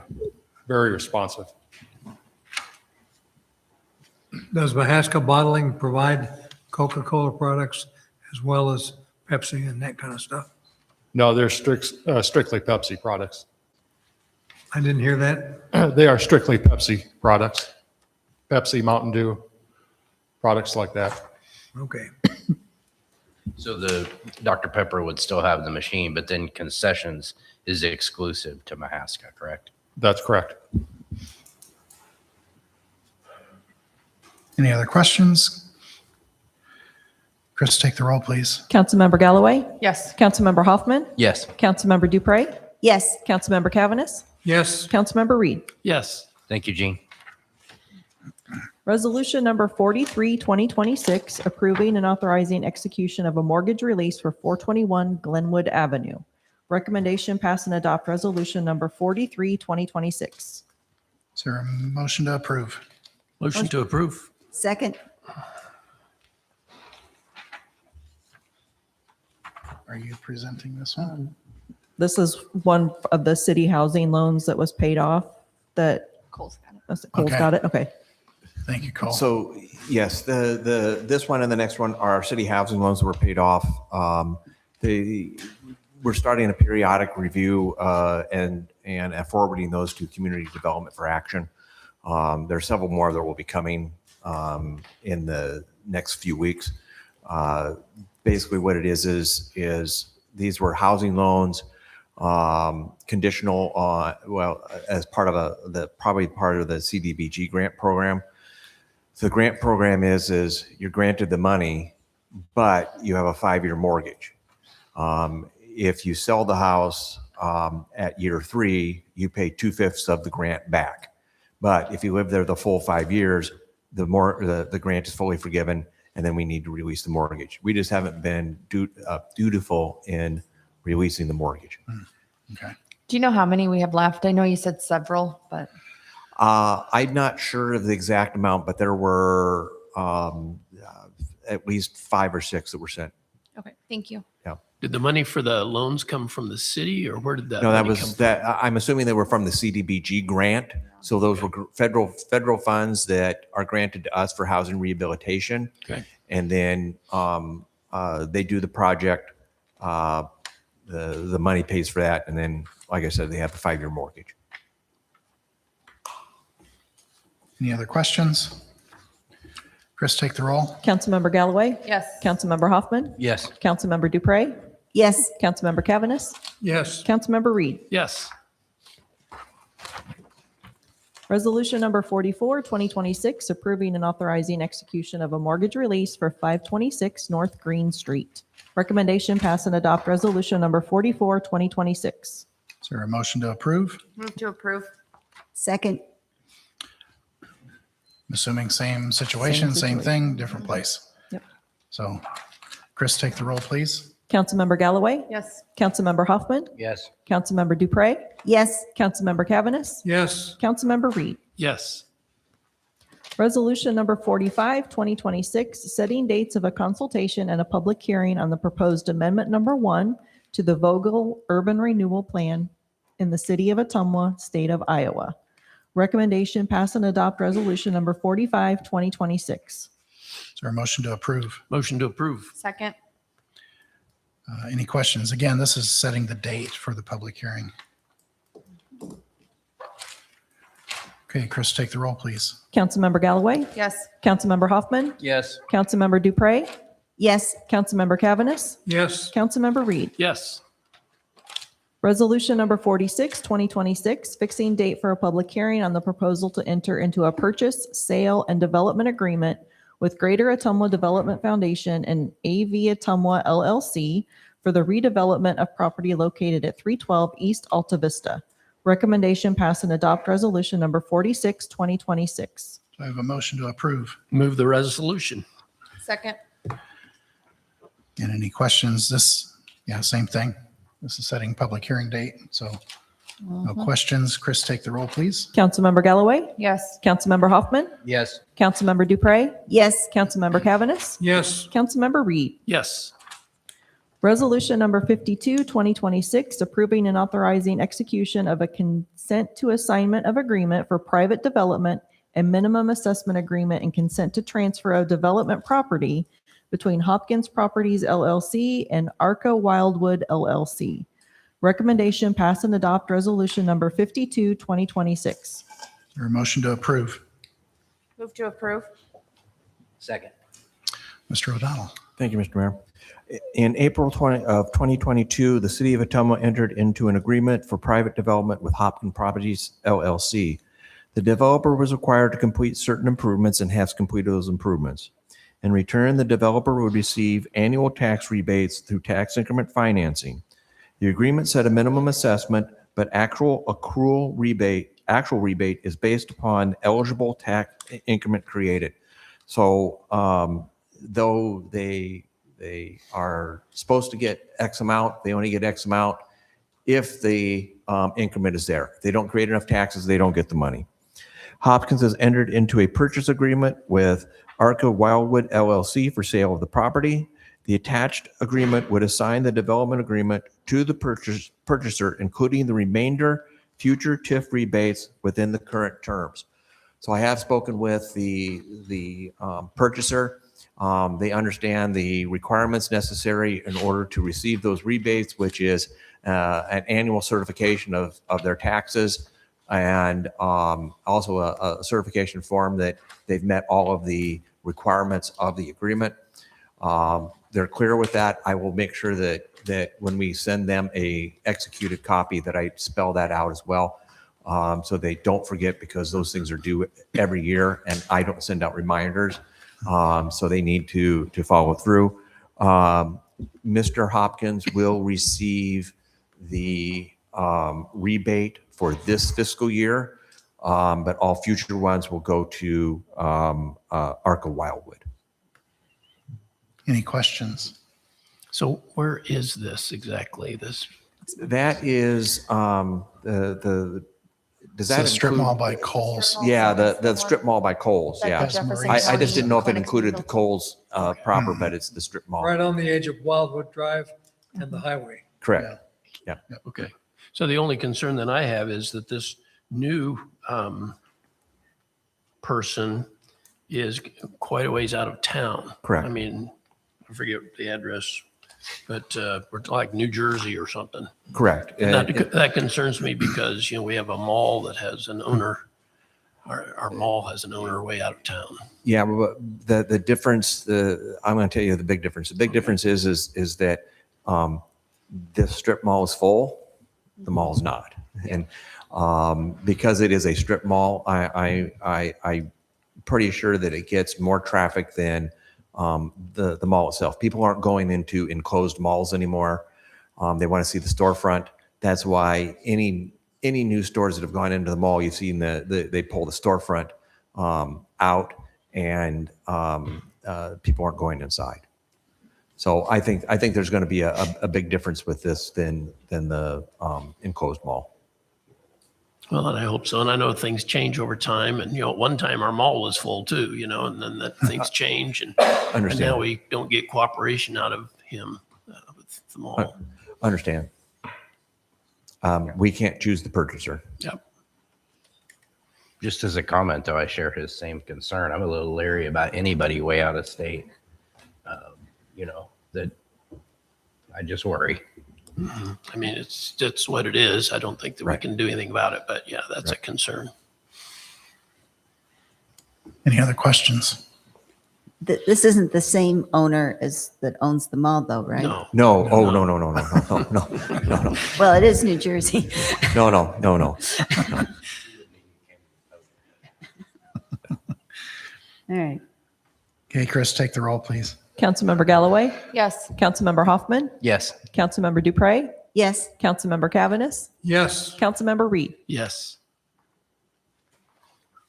very responsive.
Does Mahaska Bottling provide Coca-Cola products as well as Pepsi and that kind of stuff?
No, they're strictly Pepsi products.
I didn't hear that.
They are strictly Pepsi products. Pepsi, Mountain Dew, products like that.
Okay.
So the Dr. Pepper would still have the machine, but then concessions is exclusive to Mahaska, correct?
That's correct.
Any other questions? Chris, take the roll, please.
Councilmember Galloway?
Yes.
Councilmember Hoffman?
Yes.
Councilmember Dupre?
Yes.
Councilmember Cavanis?
Yes.
Councilmember Reed?
Yes.
Thank you, Gene.
Resolution number 43, 2026, approving and authorizing execution of a mortgage release for 421 Glenwood Avenue. Recommendation: pass and adopt resolution number 43, 2026.
Is there a motion to approve?
Motion to approve.
Second.
Are you presenting this one?
This is one of the city housing loans that was paid off that
Cole's got it.
Cole's
Okay.
got it. Okay.
Thank you, Cole.
So yes, this one and the next one are city housing loans that were paid off. We're starting a periodic review and forwarding those to Community Development for Action. There are several more that will be coming in the next few weeks. Basically, what it is these were housing loans, conditional as part of probably part of the CDBG grant program. So the grant program is you're granted the money, but you have a 5-year mortgage. If you sell the house at year 3, you pay 2/5 of the grant back. But if you live there the full 5 years, the grant is fully forgiven, and then we need to release the mortgage. We just haven't been dutiful in releasing the mortgage.
Okay.
Do you know how many we have left? I know you said several, but
I'm not sure of the exact amount, but there were at least 5 or 6 that were sent.
okay. Thank you.
Yeah.
Did the money for the loans come from the city, or where did that
No, that
money come
was
from?
that. I'm assuming they were from the CDBG grant. So those were federal funds that are granted to us for housing rehabilitation.
Okay.
And then they do the project. The money pays for that, and then, like I said, they have the 5-year mortgage.
Any other questions? Chris, take the roll.
Councilmember Galloway?
Yes.
Councilmember Hoffman?
Yes.
Councilmember Dupre?
Yes.
Councilmember Cavaness?
Yes.
Councilmember Reed?
Yes.
Resolution number 44, 2026, approving and authorizing execution of a mortgage release for 526 North Green Street. Recommendation, pass and adopt resolution number 44, 2026.
Is there a motion to approve?
Move to approve.
Second.
I'm assuming same situation, same thing, different place.
Yep.
So Chris, take the roll, please.
Councilmember Galloway?
Yes.
Councilmember Hoffman?
Yes.
Councilmember Dupre?
Yes.
Councilmember Cavaness?
Yes.
Councilmember Reed?
Yes.
Resolution number 45, 2026, setting dates of a consultation and a public hearing on the proposed amendment number 1 to the Vogel Urban Renewal Plan in the city of Ottumwa, state of Iowa. Recommendation, pass and adopt resolution number 45, 2026.
Is there a motion to approve?
Motion to approve.
Second.
Any questions? Again, this is setting the date for the public hearing. Okay, Chris, take the roll, please.
Councilmember Galloway?
Yes.
Councilmember Hoffman?
Yes.
Councilmember Dupre?
Yes.
Councilmember Cavaness?
Yes.
Councilmember Reed?
Yes.
Resolution number 46, 2026, fixing date for a public hearing on the proposal to enter into a purchase, sale, and development agreement with Greater Ottumwa Development Foundation and AV Ottumwa LLC for the redevelopment of property located at 312 East Alta Vista. Recommendation, pass and adopt resolution number 46, 2026.
Do I have a motion to approve?
Move the resolution.
Second.
And any questions? Same thing. This is setting public hearing date, so no questions. Chris, take the roll, please.
Councilmember Galloway?
Yes.
Councilmember Hoffman?
Yes.
Councilmember Dupre?
Yes.
Councilmember Cavaness?
Yes.
Councilmember Reed?
Yes.
Resolution number 52, 2026, approving and authorizing execution of a consent to assignment of agreement for private development and minimum assessment agreement and consent to transfer of development property between Hopkins Properties LLC and Arca Wildwood LLC. Recommendation, pass and adopt resolution number 52, 2026.
Is there a motion to approve?
Move to approve.
Second.
Mr. O'Donnell.
Thank you, Mr. Mayor. In April 2022, the city of Ottumwa entered into an agreement for private development with Hopkins Properties LLC. The developer was required to complete certain improvements and has completed those improvements. In return, the developer would receive annual tax rebates through tax increment financing. The agreement set a minimum assessment, but actual rebate is based upon eligible tax increment created. So though they are supposed to get X amount, they only get X amount if the increment is there. If they don't create enough taxes, they don't get the money. Hopkins has entered into a purchase agreement with Arca Wildwood LLC for sale of the property. The attached agreement would assign the development agreement to the purchaser, including the remainder future TIF rebates within the current terms. So I have spoken with the purchaser. They understand the requirements necessary in order to receive those rebates, which is an annual certification of their taxes and also a certification form that they've met all of the requirements of the agreement. They're clear with that. I will make sure that when we send them a executed copy that I spell that out as well, so they don't forget, because those things are due every year and I don't send out reminders. So they need to follow through. Mr. Hopkins will receive the rebate for this fiscal year, but all future ones will go to Arca Wildwood.
Any questions?
So where is this exactly?
That is does that
It's a strip
include-
mall by Kohl's.
Yeah, the strip mall by Kohl's.
Like
Yeah,
the Jefferson
I just
County
didn't know if it
Clinics
included the
Field.
Kohl's proper, but it's the strip mall.
Right on the edge of Wildwood Drive. and the highway.
Correct.
Okay. So the only concern that I have is that this new person is quite a ways out of town.
Correct.
I mean, I forget the address, but we're like New Jersey or something.
Correct.
And that concerns me because, we have a mall that has an owner. Our mall has an owner way out of town.
Yeah, but the difference, I'm going to tell you the big difference. The big difference is that this strip mall is full, the mall is not. And because it is a strip mall, I'm pretty sure that it gets more traffic than the mall itself. People aren't going into enclosed malls anymore. They want to see the storefront. That's why any new stores that have gone into the mall, you've seen they pull the storefront out, and people aren't going inside. So I think there's going to be a big difference with this than the enclosed mall.
Well, and I hope so. And I know things change over time. And, at one time our mall was full too, and then things change. And now we don't get cooperation out of him with the mall.
Understand. We can't choose the purchaser.
Yep.
Just as a comment, though, I share his same concern. I'm a little leery about anybody way out of state. That I just worry.
Mm-hmm. I mean, it's what it is. I don't think that we can do anything about it, but yeah, that's a concern.
Any other questions?
This isn't the same owner as that owns the mall, though, right?
No.
No. Oh, no.
Well, it is New Jersey.
No.
All right.
Okay, Chris, take the roll, please.
Councilmember Galloway,
Yes.
Councilmember Hoffman,
Yes.
Councilmember Dupre,
Yes.
Councilmember Cavaness,
Yes.
Councilmember Reed.
Yes.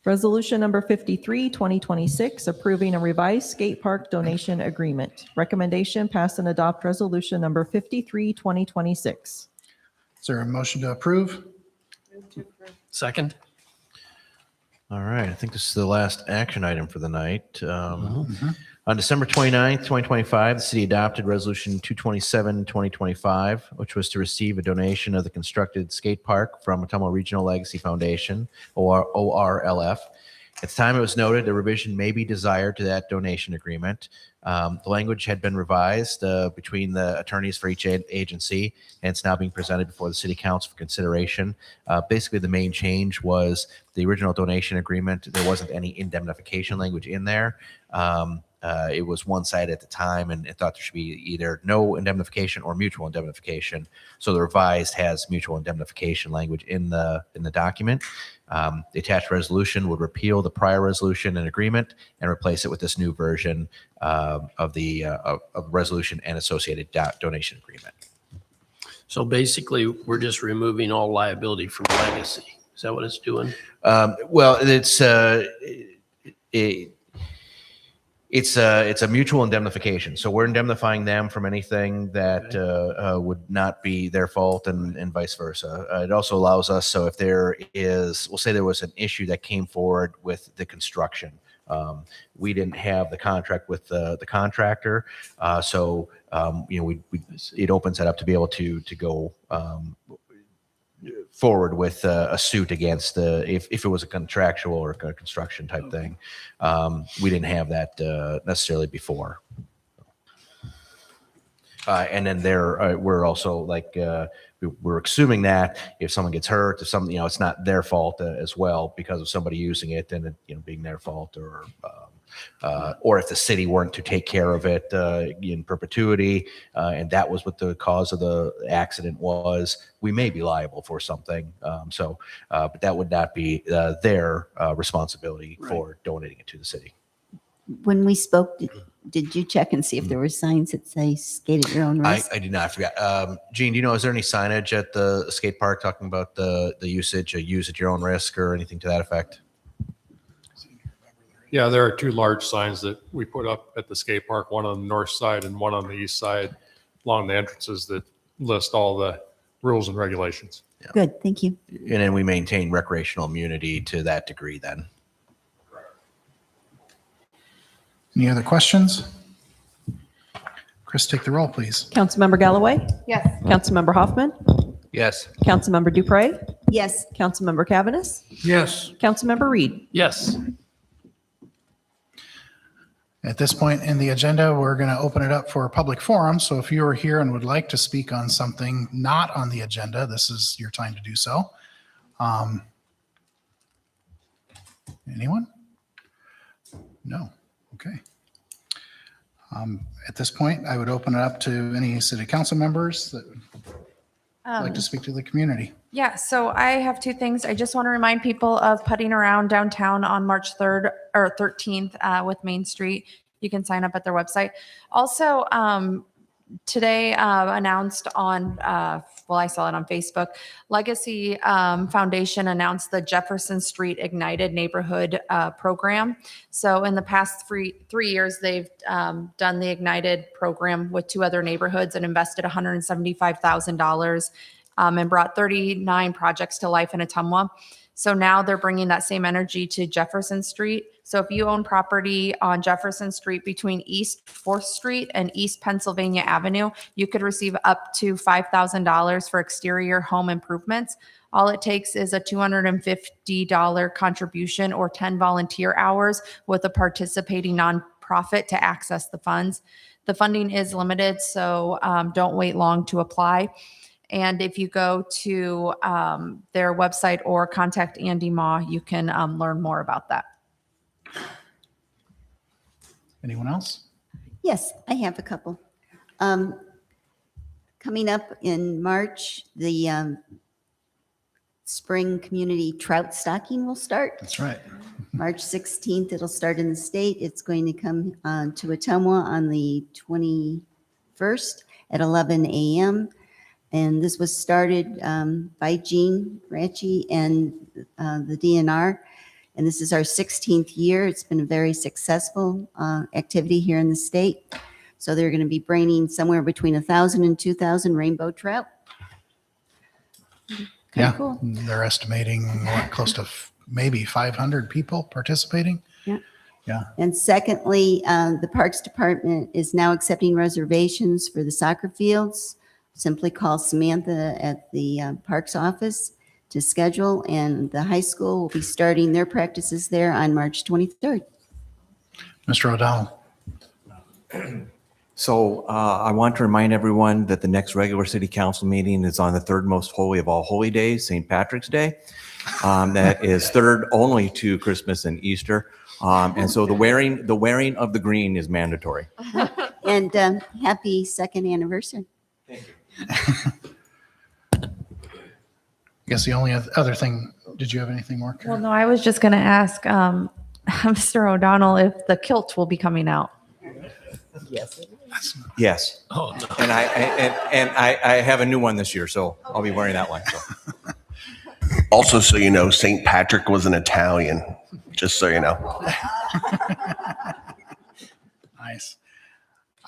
Resolution number 53, 2026, approving a revised skate park donation agreement. Recommendation, pass and adopt resolution number 53, 2026.
Is there a motion to approve?
Second?
All right, I think this is the last action item for the night. On December 29th, 2025, the city adopted Resolution 227, 2025, which was to receive a donation of the constructed skate park from Ottumwa Regional Legacy Foundation, ORLF. At the time, it was noted a revision may be desired to that donation agreement. The language had been revised between the attorneys for each agency, and it's now being presented before the city council for consideration. Basically, the main change was the original donation agreement. There wasn't any indemnification language in there. It was one side at the time, and it thought there should be either no indemnification or mutual indemnification. So the revised has mutual indemnification language in the document. The attached resolution would repeal the prior resolution and agreement and replace it with this new version of the resolution and associated donation agreement.
So basically, we're just removing all liability from legacy. Is that what it's doing?
Well, it's a mutual indemnification. So we're indemnifying them from anything that would not be their fault and vice versa. It also allows us, so if there is, we'll say there was an issue that came forward with the construction. We didn't have the contract with the contractor. It opens it up to be able to go forward with a suit against if it was a contractual or a construction type thing. We didn't have that necessarily before. And then we're also we're assuming that if someone gets hurt, if something, it's not their fault as well because of somebody using it and it being their fault, or if the city weren't to take care of it in perpetuity, and that was what the cause of the accident was, we may be liable for something. But that would not be their responsibility for donating it to the city.
When we spoke, did you check and see if there were signs that say skate at your own risk?
I did not. I forgot. Gene, do you know, is there any signage at the skate park talking about the usage, use at your own risk or anything to that effect?
Yeah, there are two large signs that we put up at the skate park, one on the north side and one on the east side along the entrances that list all the rules and regulations.
Yeah.
Good, thank you.
And then we maintain recreational immunity to that degree then.
Any other questions? Chris, take the roll, please.
Councilmember Galloway?
Yes.
Councilmember Hoffman?
Yes.
Councilmember Dupre?
Yes.
Councilmember Cavanis?
Yes.
Councilmember Reed?
Yes.
At this point in the agenda, we're going to open it up for a public forum. So if you are here and would like to speak on something not on the agenda, this is your time to do so. Anyone? No. Okay. At this point, I would open it up to any city council members that would like to speak to the community.
Yeah, so I have two things. I just want to remind people of putting around downtown on March 3rd or 13th with Main Street. You can sign up at their website. Also, today announced on, well, I saw it on Facebook, Legacy Foundation announced the Jefferson Street Ignited Neighborhood Program. So in the past three years, they've done the Ignited program with 2 other neighborhoods and invested $175,000 and brought 39 projects to life in Ottumwa. So now they're bringing that same energy to Jefferson Street. So if you own property on Jefferson Street between East 4th Street and East Pennsylvania Avenue, you could receive up to $5,000 for exterior home improvements. All it takes is a $250 contribution or 10 volunteer hours with a participating nonprofit to access the funds. The funding is limited, so don't wait long to apply. And if you go to their website or contact Andy Ma, you can learn more about that.
Anyone else?
Yes, I have a couple. Coming up in March, the spring community trout stocking will start.
That's right.
March 16th, it'll start in the state. It's going to come to Ottumwa on the 21st at 11 a.m. And this was started by Gene Ratchie and the DNR. And this is our 16th year. It's been a very successful activity here in the state. So they're going to be bringing somewhere between 1,000 and 2,000 rainbow trout.
Yeah,
Cool.
they're estimating close to maybe 500 people participating.
Yeah.
Yeah.
And secondly, the Parks Department is now accepting reservations for the soccer fields. Simply call Samantha at the Parks office to schedule, and the high school will be starting their practices there on March 23rd.
Mr. O'Donnell.
So I want to remind everyone that the next regular city council meeting is on the third most holy of all holy days, St. Patrick's Day. That is third only to Christmas and Easter. And so the wearing of the green is mandatory.
And happy second anniversary.
Thank you.
I guess the only other thing, did you have anything more, Karen?
Well, no, I was just going to ask Mr. O'Donnell if the kilt will be coming out.
Yes.
Yes.
Oh, no.
And I have a new one this year, so I'll be wearing that one. So.
Also, so you know, St. Patrick was an Italian, just so you know.
Nice.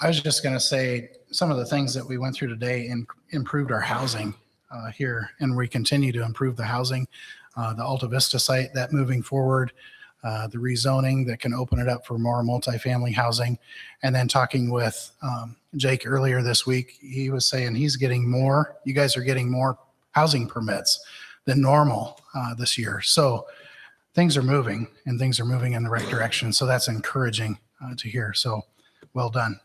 I was just going to say some of the things that we went through today improved our housing here, and we continue to improve the housing. The Alta Vista site, that moving forward, the rezoning that can open it up for more multifamily housing. And then talking with Jake earlier this week, he was saying he's getting more, you guys are getting more housing permits than normal this year. So things are moving, and things are moving in the right direction. So that's encouraging to hear. So well done.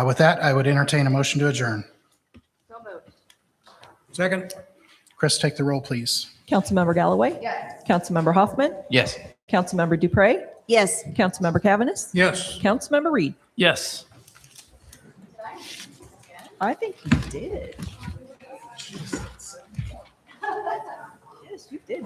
With that, I would entertain a motion to adjourn.
So moved.
Second?
Chris, take the roll, please.
Councilmember Galloway?
Yes.
Councilmember Hoffman?
Yes.
Councilmember Dupre?
Yes.
Councilmember Cavanis?
Yes.
Councilmember Reed?
Yes.
I think you did. Yes, you did.